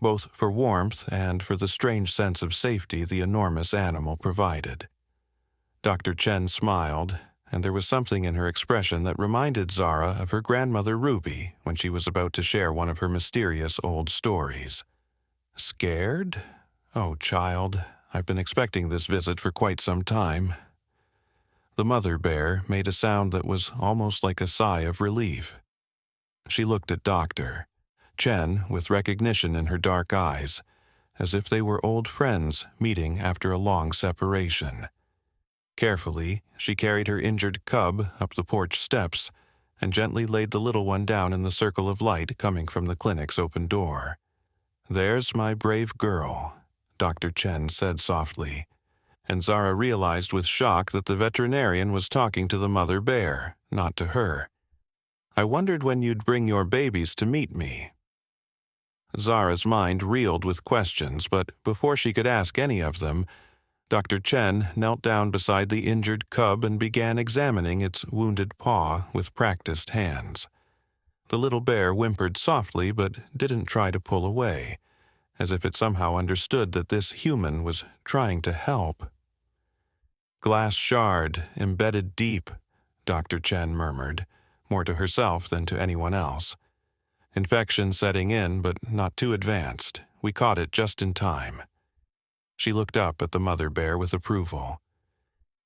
both for warmth and for the strange sense of safety the enormous animal provided. Dr. Chen smiled, and there was something in her expression that reminded Zara of her grandmother Ruby when she was about to share one of her mysterious old stories. "Scared? Oh, child, I've been expecting this visit for quite some time." The mother bear made a sound that was almost like a sigh of relief. She looked at Dr. Chen with recognition in her dark eyes, as if they were old friends meeting after a long separation. Carefully, she carried her injured cub up the porch steps and gently laid the little one down in the circle of light coming from the clinic's open door. "There's my brave girl," Dr. Chen said softly, and Zara realized with shock that the veterinarian was talking to the mother bear, not to her. "I wondered when you'd bring your babies to meet me." Zara's mind reeled with questions, but before she could ask any of them, Dr. Chen knelt down beside the injured cub and began examining its wounded paw with practiced hands. The little bear whimpered softly but didn't try to pull away, as if it somehow understood that this human was trying to help. "Glass shard, embedded deep," Dr. Chen murmured, more to herself than to anyone else. "Infection setting in, but not too advanced. We caught it just in time." She looked up at the mother bear with approval.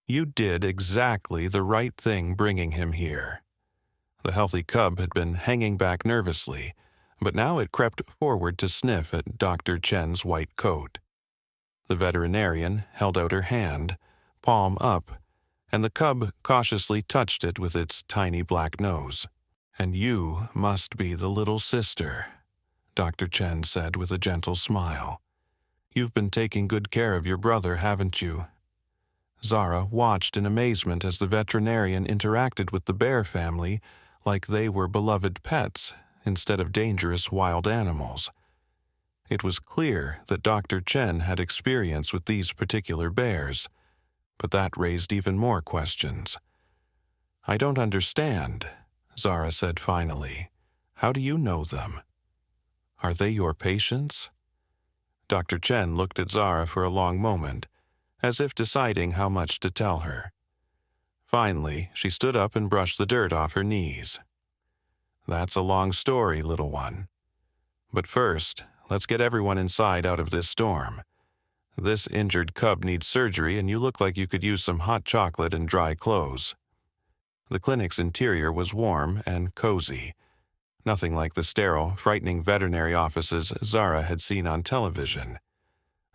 "You did exactly the right thing bringing him here." The healthy cub had been hanging back nervously, but now it crept forward to sniff at Dr. Chen's white coat. The veterinarian held out her hand, palm up, and the cub cautiously touched it with its tiny black nose. "And you must be the little sister," Dr. Chen said with a gentle smile. "You've been taking good care of your brother, haven't you?" Zara watched in amazement as the veterinarian interacted with the bear family like they were beloved pets instead of dangerous wild animals. It was clear that Dr. Chen had experience with these particular bears, but that raised even more questions. "I don't understand," Zara said finally. "How do you know them? Are they your patients?" Dr. Chen looked at Zara for a long moment, as if deciding how much to tell her. Finally, she stood up and brushed the dirt off her knees. "That's a long story, little one. But first, let's get everyone inside out of this storm. This injured cub needs surgery, and you look like you could use some hot chocolate and dry clothes." The clinic's interior was warm and cozy, nothing like the sterile, frightening veterinary offices Zara had seen on television.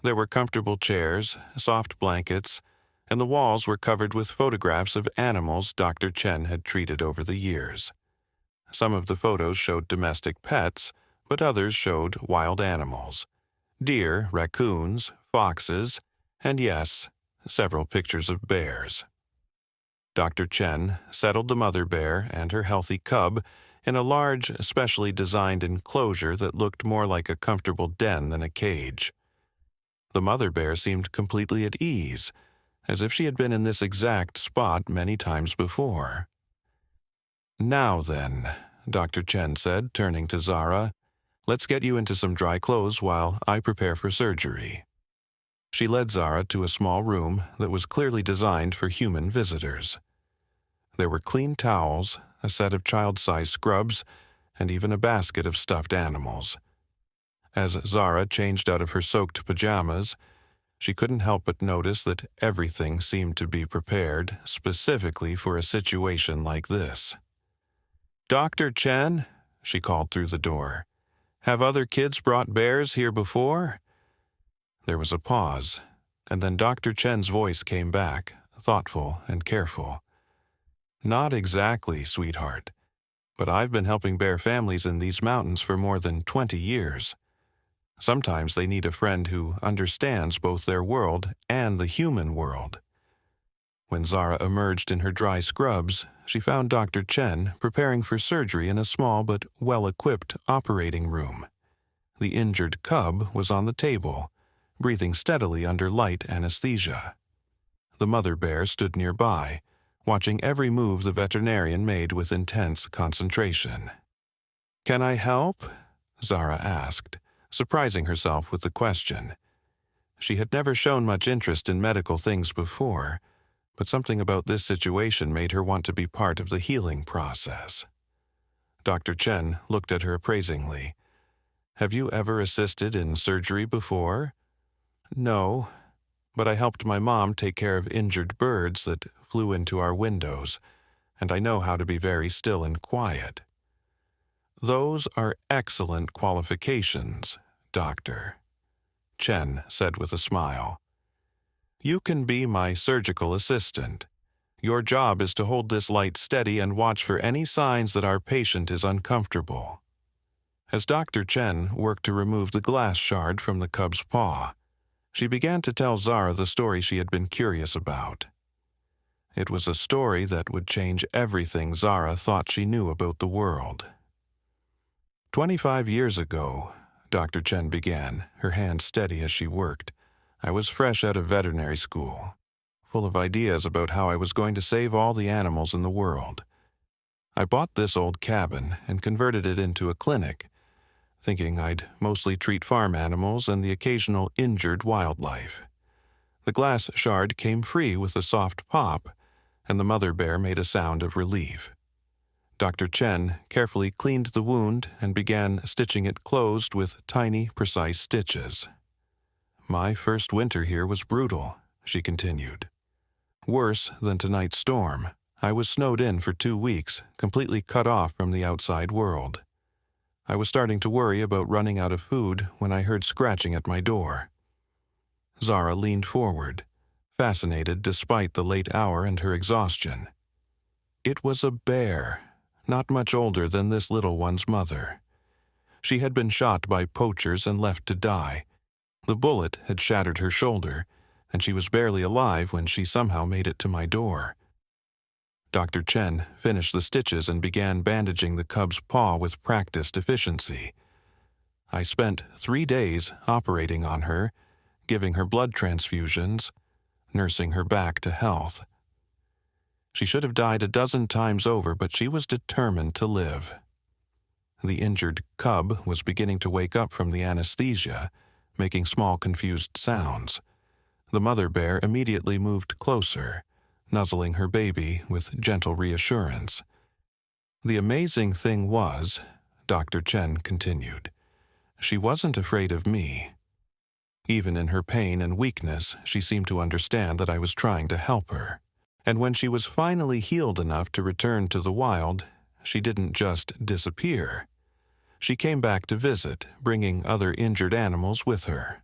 There were comfortable chairs, soft blankets, and the walls were covered with photographs of animals Dr. Chen had treated over the years. Some of the photos showed domestic pets, but others showed wild animals: deer, raccoons, foxes, and yes, several pictures of bears. Dr. Chen settled the mother bear and her healthy cub in a large, specially designed enclosure that looked more like a comfortable den than a cage. The mother bear seemed completely at ease, as if she had been in this exact spot many times before. "Now then," Dr. Chen said, turning to Zara, "let's get you into some dry clothes while I prepare for surgery." She led Zara to a small room that was clearly designed for human visitors. There were clean towels, a set of child-sized scrubs, and even a basket of stuffed animals. As Zara changed out of her soaked pajamas, she couldn't help but notice that everything seemed to be prepared specifically for a situation like this. "Dr. Chen," she called through the door, "have other kids brought bears here before?" There was a pause, and then Dr. Chen's voice came back, thoughtful and careful. "Not exactly, sweetheart, but I've been helping bear families in these mountains for more than 20 years. Sometimes they need a friend who understands both their world and the human world." When Zara emerged in her dry scrubs, she found Dr. Chen preparing for surgery in a small but well-equipped operating room. The injured cub was on the table, breathing steadily under light anesthesia. The mother bear stood nearby, watching every move the veterinarian made with intense concentration. "Can I help?" Zara asked, surprising herself with the question. She had never shown much interest in medical things before, but something about this situation made her want to be part of the healing process. Dr. Chen looked at her appraisingly. "Have you ever assisted in surgery before?" "No, but I helped my mom take care of injured birds that flew into our windows, and I know how to be very still and quiet." "Those are excellent qualifications, Doctor," Chen said with a smile. "You can be my surgical assistant. Your job is to hold this light steady and watch for any signs that our patient is uncomfortable." As Dr. Chen worked to remove the glass shard from the cub's paw, she began to tell Zara the story she had been curious about. It was a story that would change everything Zara thought she knew about the world. 25 years ago, Dr. Chen began, her hand steady as she worked, I was fresh out of veterinary school, full of ideas about how I was going to save all the animals in the world. I bought this old cabin and converted it into a clinic, thinking I'd mostly treat farm animals and the occasional injured wildlife. The glass shard came free with a soft pop, and the mother bear made a sound of relief. Dr. Chen carefully cleaned the wound and began stitching it closed with tiny, precise stitches. My first winter here was brutal, she continued. Worse than tonight's storm, I was snowed in for 2 weeks, completely cut off from the outside world. I was starting to worry about running out of food when I heard scratching at my door. Zara leaned forward, fascinated despite the late hour and her exhaustion. It was a bear, not much older than this little one's mother. She had been shot by poachers and left to die. The bullet had shattered her shoulder, and she was barely alive when she somehow made it to my door. Dr. Chen finished the stitches and began bandaging the cub's paw with practiced efficiency. I spent 3 days operating on her, giving her blood transfusions, nursing her back to health. She should have died a dozen times over, but she was determined to live. The injured cub was beginning to wake up from the anesthesia, making small, confused sounds. The mother bear immediately moved closer, nuzzling her baby with gentle reassurance. The amazing thing was, Dr. Chen continued, she wasn't afraid of me. Even in her pain and weakness, she seemed to understand that I was trying to help her. And when she was finally healed enough to return to the wild, she didn't just disappear. She came back to visit, bringing other injured animals with her.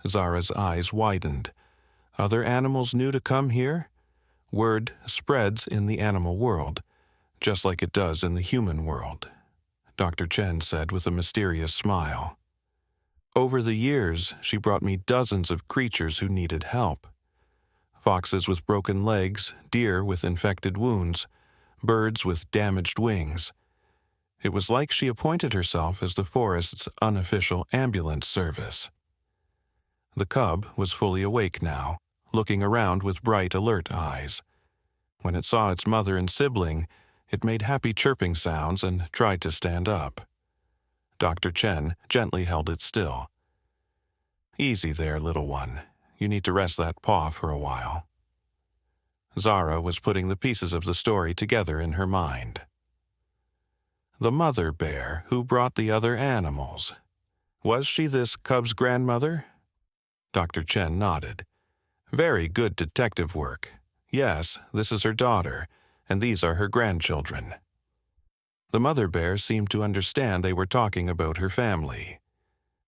Zara's eyes widened. Other animals new to come here? Word spreads in the animal world, just like it does in the human world, Dr. Chen said with a mysterious smile. Over the years, she brought me dozens of creatures who needed help. Foxes with broken legs, deer with infected wounds, birds with damaged wings. It was like she appointed herself as the forest's unofficial ambulance service. The cub was fully awake now, looking around with bright, alert eyes. When it saw its mother and sibling, it made happy chirping sounds and tried to stand up. Dr. Chen gently held it still. Easy there, little one. You need to rest that paw for a while. Zara was putting the pieces of the story together in her mind. The mother bear who brought the other animals. Was she this cub's grandmother? Dr. Chen nodded. Very good detective work. Yes, this is her daughter, and these are her grandchildren. The mother bear seemed to understand they were talking about her family.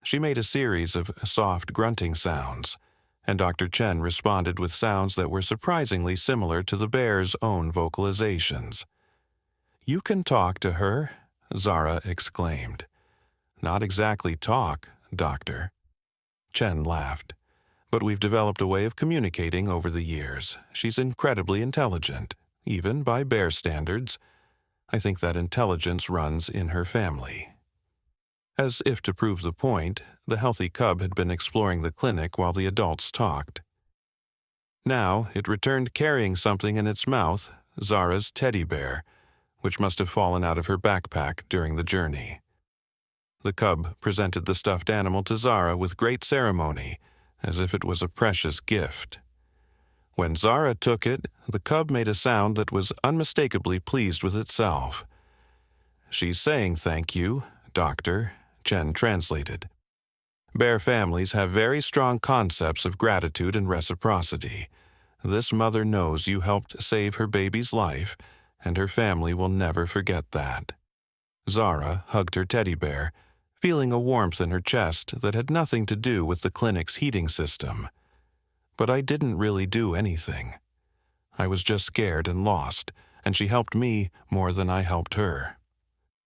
She made a series of soft grunting sounds, and Dr. Chen responded with sounds that were surprisingly similar to the bear's own vocalizations. "You can talk to her," Zara exclaimed. "Not exactly talk, Doctor." Chen laughed. "But we've developed a way of communicating over the years. She's incredibly intelligent, even by bear standards. I think that intelligence runs in her family." As if to prove the point, the healthy cub had been exploring the clinic while the adults talked. Now it returned carrying something in its mouth, Zara's teddy bear, which must have fallen out of her backpack during the journey. The cub presented the stuffed animal to Zara with great ceremony, as if it was a precious gift. When Zara took it, the cub made a sound that was unmistakably pleased with itself. "She's saying thank you, Doctor," Chen translated. "Bear families have very strong concepts of gratitude and reciprocity. This mother knows you helped save her baby's life, and her family will never forget that." Zara hugged her teddy bear, feeling a warmth in her chest that had nothing to do with the clinic's heating system. But I didn't really do anything. I was just scared and lost, and she helped me more than I helped her.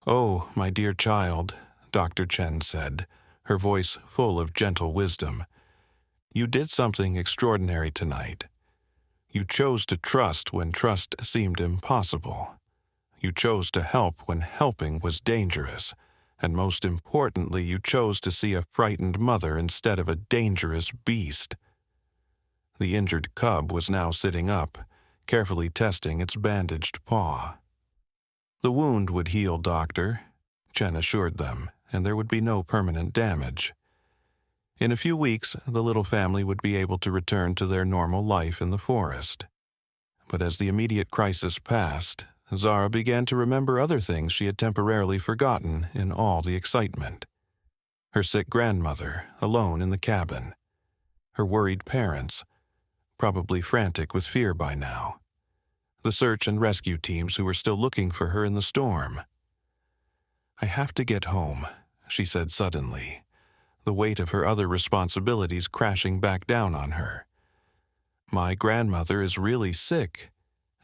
"Oh, my dear child," Dr. Chen said, her voice full of gentle wisdom. "You did something extraordinary tonight. You chose to trust when trust seemed impossible. You chose to help when helping was dangerous, And most importantly, you chose to see a frightened mother instead of a dangerous beast. The injured cub was now sitting up, carefully testing its bandaged paw. The wound would heal, Doctor, Chen assured them, and there would be no permanent damage. In a few weeks, the little family would be able to return to their normal life in the forest. But as the immediate crisis passed, Zara began to remember other things she had temporarily forgotten in all the excitement. Her sick grandmother, alone in the cabin. Her worried parents, probably frantic with fear by now. The search and rescue teams who were still looking for her in the storm. "I have to get home," she said suddenly, the weight of her other responsibilities crashing back down on her. "My grandmother is really sick,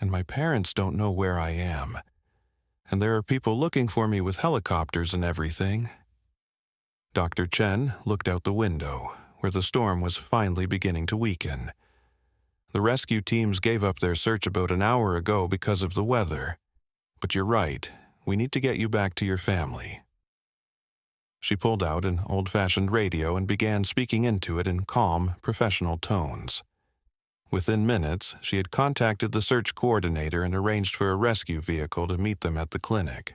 and my parents don't know where I am. And there are people looking for me with helicopters and everything." Dr. Chen looked out the window, where the storm was finally beginning to weaken. The rescue teams gave up their search about an hour ago because of the weather. But you're right, we need to get you back to your family. She pulled out an old-fashioned radio and began speaking into it in calm, professional tones. Within minutes, she had contacted the search coordinator and arranged for a rescue vehicle to meet them at the clinic.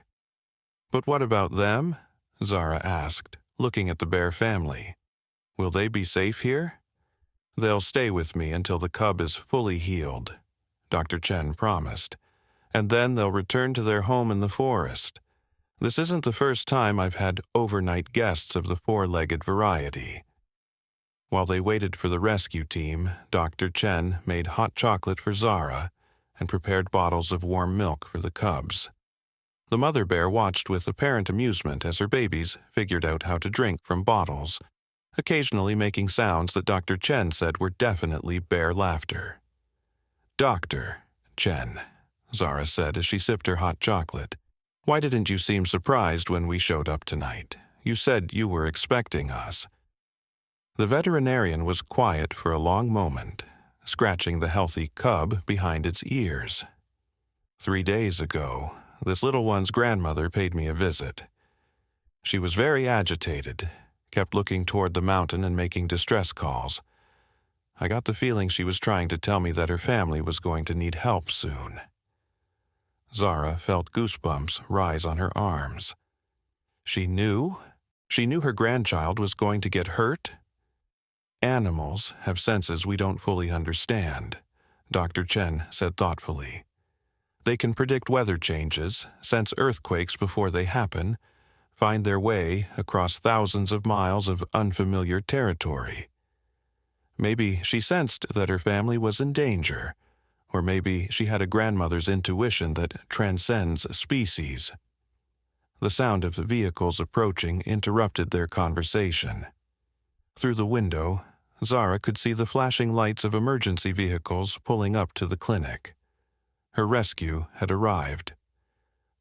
"But what about them?" Zara asked, looking at the Bear family. "Will they be safe here?" "They'll stay with me until the cub is fully healed," Dr. Chen promised, "and then they'll return to their home in the forest. This isn't the first time I've had overnight guests of the four-legged variety." While they waited for the rescue team, Dr. Chen made hot chocolate for Zara and prepared bottles of warm milk for the cubs. The mother bear watched with apparent amusement as her babies figured out how to drink from bottles, occasionally making sounds that Dr. Chen said were definitely bear laughter. "Dr. Chen," Zara said as she sipped her hot chocolate, "why didn't you seem surprised when we showed up tonight? You said you were expecting us." The veterinarian was quiet for a long moment, scratching the healthy cub behind its ears. "3 days ago, this little one's grandmother paid me a visit. She was very agitated, kept looking toward the mountain and making distress calls. I got the feeling she was trying to tell me that her family was going to need help soon." Zara felt goosebumps rise on her arms. She knew? She knew her grandchild was going to get hurt? "Animals have senses we don't fully understand," Dr. Chen said thoughtfully. "They can predict weather changes, sense earthquakes before they happen, find their way across thousands of miles of unfamiliar territory. Maybe she sensed that her family was in danger, or maybe she had a grandmother's intuition that transcends species." The sound of vehicles approaching interrupted their conversation. Through the window, Zara could see the flashing lights of emergency vehicles pulling up to the clinic. Her rescue had arrived.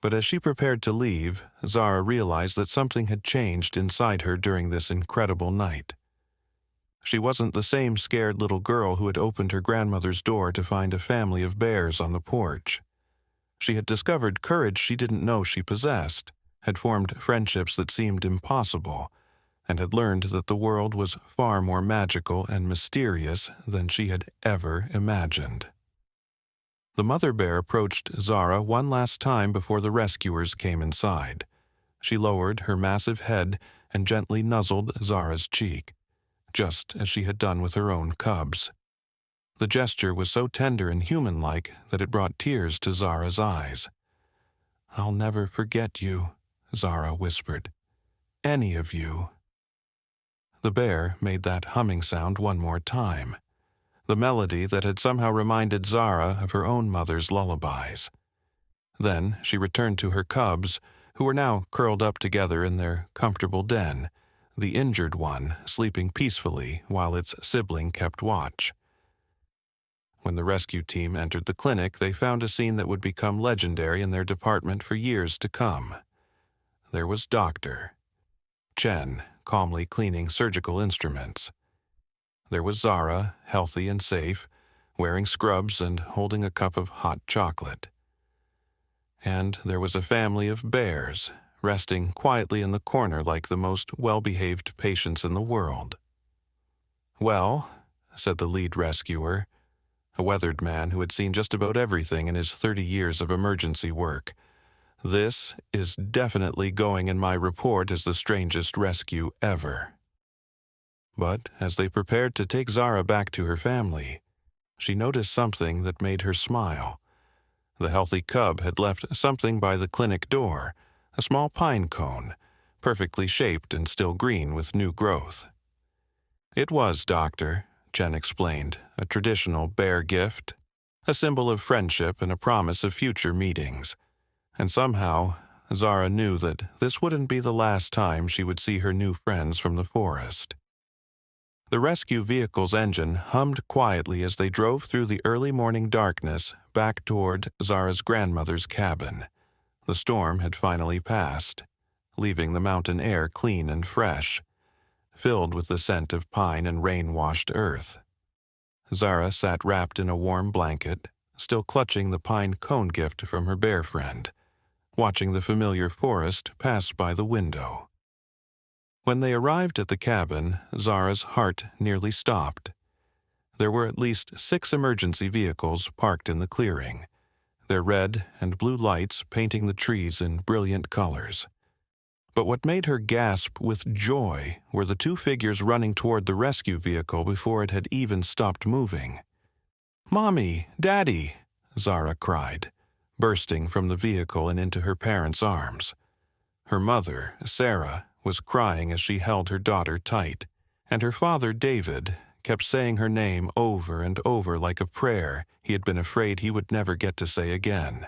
But as she prepared to leave, Zara realized that something had changed inside her during this incredible night. She wasn't the same scared little girl who had opened her grandmother's door to find a family of bears on the porch. She had discovered courage she didn't know she possessed, had formed friendships that seemed impossible, and had learned that the world was far more magical and mysterious than she had ever imagined. The mother bear approached Zara one last time before the rescuers came inside. She lowered her massive head and gently nuzzled Zara's cheek, just as she had done with her own cubs. The gesture was so tender and human-like that it brought tears to Zara's eyes. "I'll never forget you," Zara whispered. "Any of you." The bear made that humming sound one more time, the melody that had somehow reminded Zara of her own mother's lullabies. Then she returned to her cubs, who were now curled up together in their comfortable den, the injured one sleeping peacefully while its sibling kept watch. When the rescue team entered the clinic, they found a scene that would become legendary in their department for years to come. There was Dr. Chen calmly cleaning surgical instruments. There was Zara, healthy and safe, wearing scrubs and holding a cup of hot chocolate. And there was a family of bears, resting quietly in the corner like the most well-behaved patients in the world. "Well," said the lead rescuer, a weathered man who had seen just about everything in his 30 years of emergency work, "this is definitely going in my report as the strangest rescue ever." But as they prepared to take Zara back to her family, she noticed something that made her smile. The healthy cub had left something by the clinic door, a small pine cone, perfectly shaped and still green with new growth. "It was, Doctor," Chen explained, "a traditional bear gift, a symbol of friendship and a promise of future meetings. And somehow, Zara knew that this wouldn't be the last time she would see her new friends from the forest." The rescue vehicle's engine hummed quietly as they drove through the early morning darkness back toward Zara's grandmother's cabin. The storm had finally passed, leaving the mountain air clean and fresh, filled with the scent of pine and rain-washed earth. Zara sat wrapped in a warm blanket, still clutching the pine cone gift from her bear friend, watching the familiar forest pass by the window. When they arrived at the cabin, Zara's heart nearly stopped. There were at least 6 emergency vehicles parked in the clearing, their red and blue lights painting the trees in brilliant colors. But what made her gasp with joy were the 2 figures running toward the rescue vehicle before it had even stopped moving. "Mommy! Daddy!" Zara cried, bursting from the vehicle and into her parents' arms. Her mother, Sarah, was crying as she held her daughter tight, and her father, David, kept saying her name over and over like a prayer he had been afraid he would never get to say again.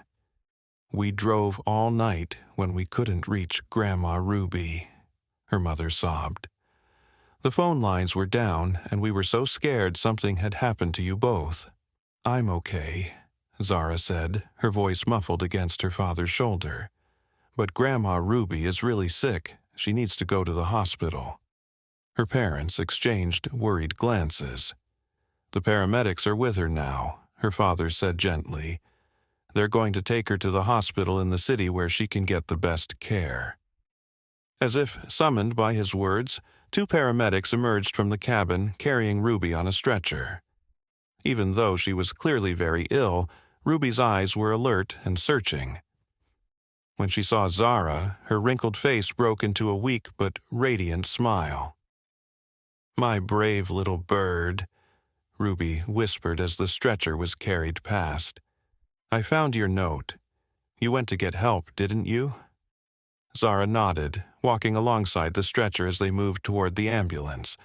"We drove all night when we couldn't reach Grandma Ruby," her mother sobbed. "The phone lines were down, and we were so scared something had happened to you both." "I'm okay," Zara said, her voice muffled against her father's shoulder. "But Grandma Ruby is really sick. She needs to go to the hospital." Her parents exchanged worried glances. "The paramedics are with her now," her father said gently. "They're going to take her to the hospital in the city where she can get the best care." As if summoned by his words, 2 paramedics emerged from the cabin carrying Ruby on a stretcher. Even though she was clearly very ill, Ruby's eyes were alert and searching. When she saw Zara, her wrinkled face broke into a weak but radiant smile. "My brave little bird," Ruby whispered as the stretcher was carried past. "I found your note. You went to get help, didn't you?" Zara nodded, walking alongside the stretcher as they moved toward the ambulance.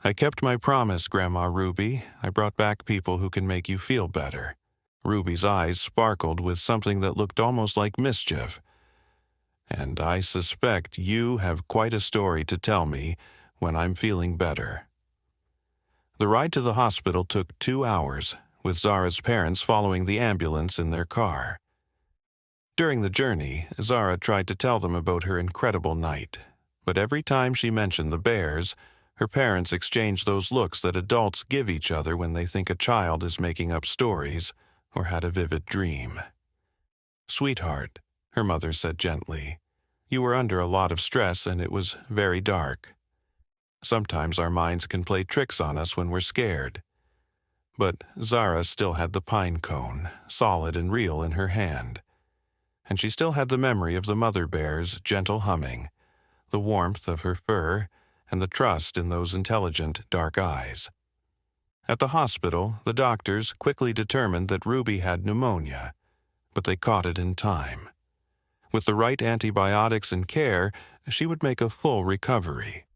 "I kept my promise, Grandma Ruby. I brought back people who can make you feel better." Ruby's eyes sparkled with something that looked almost like mischief. "And I suspect you have quite a story to tell me when I'm feeling better." The ride to the hospital took 2 hours, with Zara's parents following the ambulance in their car. During the journey, Zara tried to tell them about her incredible night, but every time she mentioned the bears, her parents exchanged those looks that adults give each other when they think a child is making up stories or had a vivid dream. "Sweetheart," her mother said gently, "you were under a lot of stress and it was very dark. Sometimes our minds can play tricks on us when we're scared." But Zara still had the pine cone, solid and real in her hand. And she still had the memory of the mother bear's gentle humming, the warmth of her fur, and the trust in those intelligent dark eyes. At the hospital, the doctors quickly determined that Ruby had pneumonia, but they caught it in time. With the right antibiotics and care, she would make a full recovery.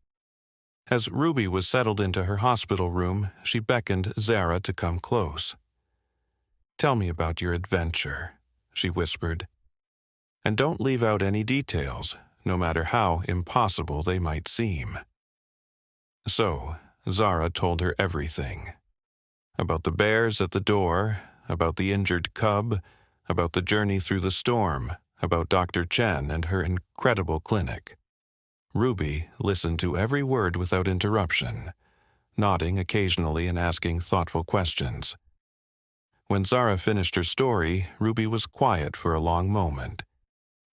As Ruby was settled into her hospital room, she beckoned Zara to come close. "Tell me about your adventure," she whispered. "And don't leave out any details, no matter how impossible they might seem." So, Zara told her everything. About the bears at the door, about the injured cub, about the journey through the storm, about Dr. Chen and her incredible clinic. Ruby listened to every word without interruption, nodding occasionally and asking thoughtful questions. When Zara finished her story, Ruby was quiet for a long moment.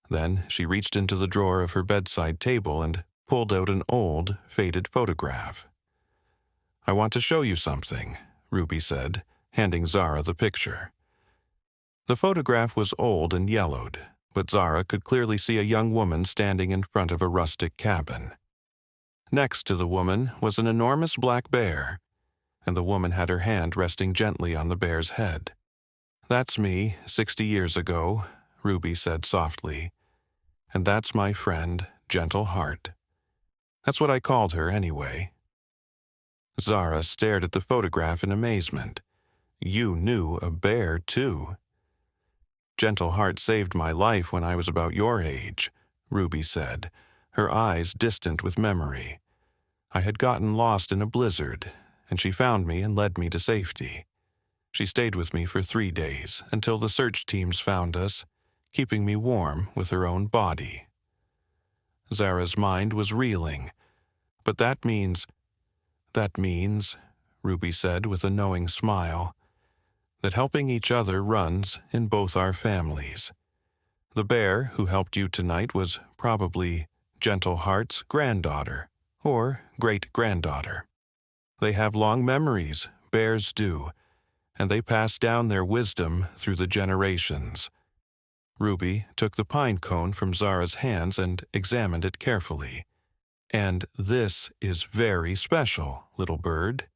Then she reached into the drawer of her bedside table and pulled out an old, faded photograph. "I want to show you something," Ruby said, handing Zara the picture. The photograph was old and yellowed, but Zara could clearly see a young woman standing in front of a rustic cabin. Next to the woman was an enormous black bear, and the woman had her hand resting gently on the bear's head. "That's me, 60 years ago," Ruby said softly. "And that's my friend, Gentle Heart. That's what I called her anyway." Zara stared at the photograph in amazement. "You knew a bear, too." "Gentle Heart saved my life when I was about your age," Ruby said, her eyes distant with memory. "I had gotten lost in a blizzard, and she found me and led me to safety. She stayed with me for 3 days until the search teams found us, keeping me warm with her own body." Zara's mind was reeling. "But that means, Ruby said with a knowing smile, "that helping each other runs in both our families. The bear who helped you tonight was probably Gentle Heart's granddaughter or great-granddaughter. They have long memories, bears do, and they pass down their wisdom through the generations." Ruby took the pine cone from Zara's hands and examined it carefully. "And this is very special, little bird.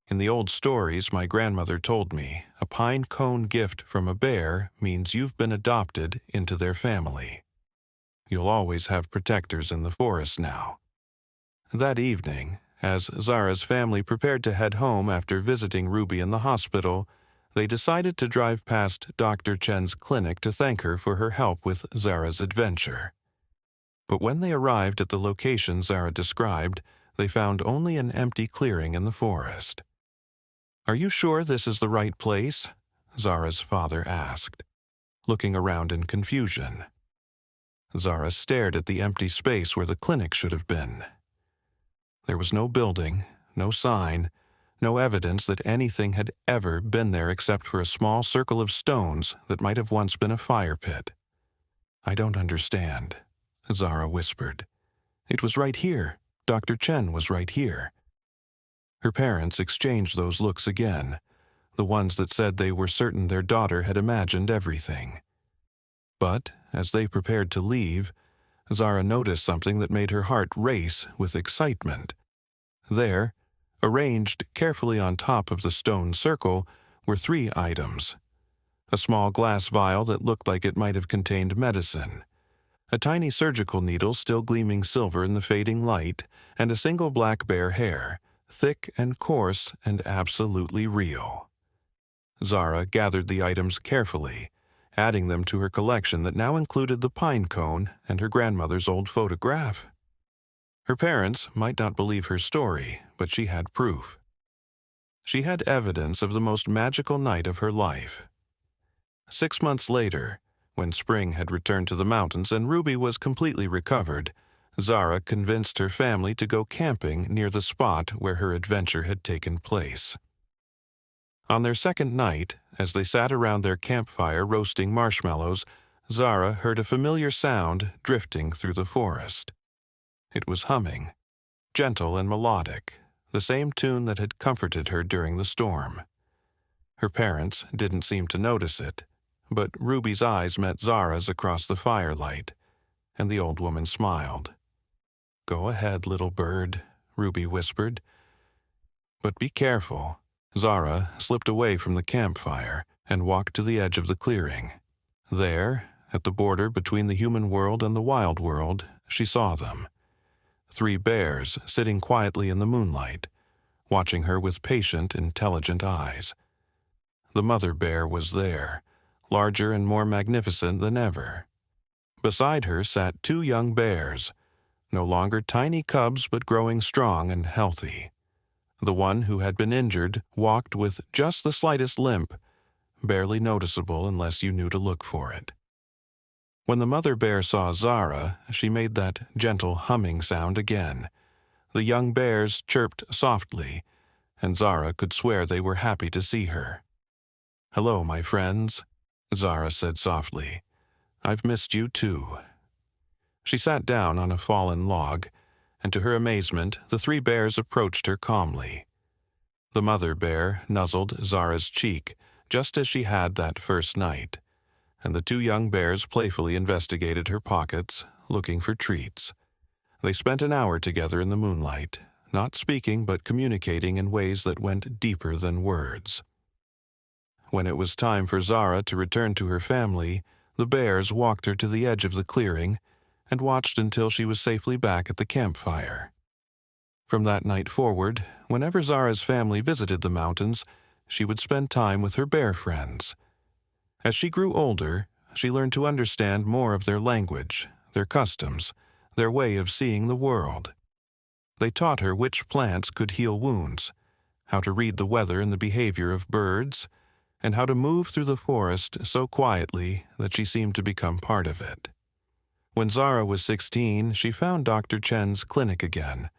In the old stories my grandmother told me, a pine cone gift from a bear means you've been adopted into their family. You'll always have protectors in the forest now." That evening, as Zara's family prepared to head home after visiting Ruby in the hospital, they decided to drive past Dr. Chen's clinic to thank her for her help with Zara's adventure. But when they arrived at the location Zara described, they found only an empty clearing in the forest. "Are you sure this is the right place?" Zara's father asked, looking around in confusion. Zara stared at the empty space where the clinic should have been. There was no building, no sign, no evidence that anything had ever been there except for a small circle of stones that might have once been a fire pit. "I don't understand," Zara whispered. "It was right here. Dr. Chen was right here." Her parents exchanged those looks again, the ones that said they were certain their daughter had imagined everything. But, as they prepared to leave, Zara noticed something that made her heart race with excitement. There, arranged carefully on top of the stone circle, were 3 items. A small glass vial that looked like it might have contained medicine, a tiny surgical needle still gleaming silver in the fading light, and a single black bear hair, thick and coarse and absolutely real. Zara gathered the items carefully, adding them to her collection that now included the pine cone and her grandmother's old photograph. Her parents might not believe her story, but she had proof. She had evidence of the most magical night of her life. 6 months later, when spring had returned to the mountains and Ruby was completely recovered, Zara convinced her family to go camping near the spot where her adventure had taken place. On their second night, as they sat around their campfire roasting marshmallows, Zara heard a familiar sound drifting through the forest. It was humming, gentle and melodic, the same tune that had comforted her during the storm. Her parents didn't seem to notice it, but Ruby's eyes met Zara's across the firelight, and the old woman smiled. "Go ahead, little bird," Ruby whispered. "But be careful." Zara slipped away from the campfire and walked to the edge of the clearing. There, at the border between the human world and the wild world, she saw them. 3 bears sitting quietly in the moonlight, watching her with patient, intelligent eyes. The mother bear was there, larger and more magnificent than ever. Beside her sat 2 young bears, no longer tiny cubs but growing strong and healthy. The one who had been injured walked with just the slightest limp, barely noticeable unless you knew to look for it. When the mother bear saw Zara, she made that gentle humming sound again. The young bears chirped softly, and Zara could swear they were happy to see her. "Hello, my friends," Zara said softly. I've missed you too." She sat down on a fallen log, and to her amazement, the three bears approached her calmly. The mother bear nuzzled Zara's cheek, just as she had that first night, and the two young bears playfully investigated her pockets, looking for treats. They spent an hour together in the moonlight, not speaking but communicating in ways that went deeper than words. When it was time for Zara to return to her family, the bears walked her to the edge of the clearing and watched until she was safely back at the campfire. From that night forward, whenever Zara's family visited the mountains, she would spend time with her bear friends. As she grew older, she learned to understand more of their language, their customs, their way of seeing the world. They taught her which plants could heal wounds, how to read the weather and the behavior of birds, and how to move through the forest so quietly that she seemed to become part of it. When Zara was 16, she found Dr. Chen's clinic again,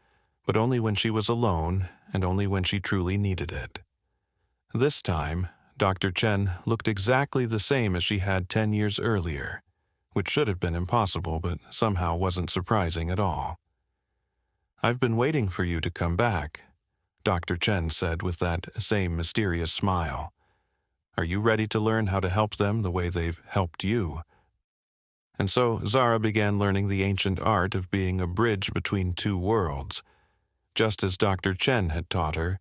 but only when she was alone and only when she truly needed it. This time, Dr. Chen looked exactly the same as she had 10 years earlier, which should have been impossible but somehow wasn't surprising at all. "I've been waiting for you to come back," Dr. Chen said with that same mysterious smile. "Are you ready to learn how to help them the way they've helped you?" And so Zara began learning the ancient art of being a bridge between two worlds, just as Dr. Chen had taught her,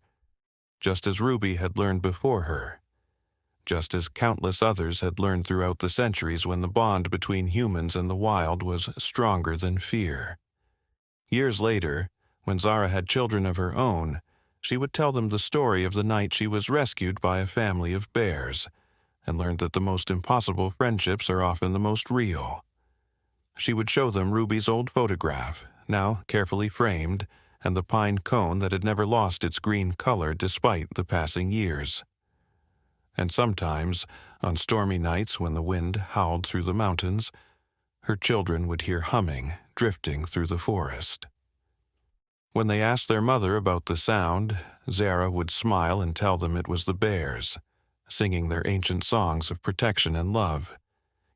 just as Ruby had learned before her, just as countless others had learned throughout the centuries when the bond between humans and the wild was stronger than fear. Years later, when Zara had children of her own, she would tell them the story of the night she was rescued by a family of bears, and learned that the most impossible friendships are often the most real. She would show them Ruby's old photograph, now carefully framed, and the pine cone that had never lost its green color despite the passing years. And sometimes, on stormy nights when the wind howled through the mountains, her children would hear humming drifting through the forest. When they asked their mother about the sound, Zara would smile and tell them it was the bears, singing their ancient songs of protection and love,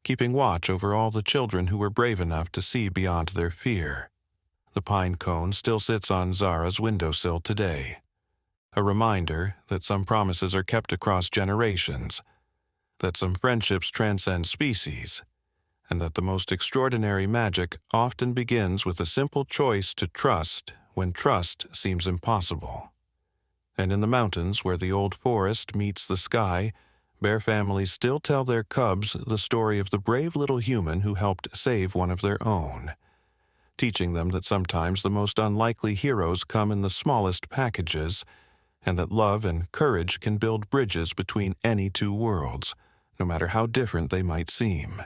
keeping watch over all the children who were brave enough to see beyond their fear. The pine cone still sits on Zara's windowsill today, a reminder that some promises are kept across generations, that some friendships transcend species, and that the most extraordinary magic often begins with a simple choice to trust when trust seems impossible. And in the mountains where the old forest meets the sky, bear families still tell their cubs the story of the brave little human who helped save one of their own, teaching them that sometimes the most unlikely heroes come in the smallest packages, and that love and courage can build bridges between any two worlds, no matter how different they might seem.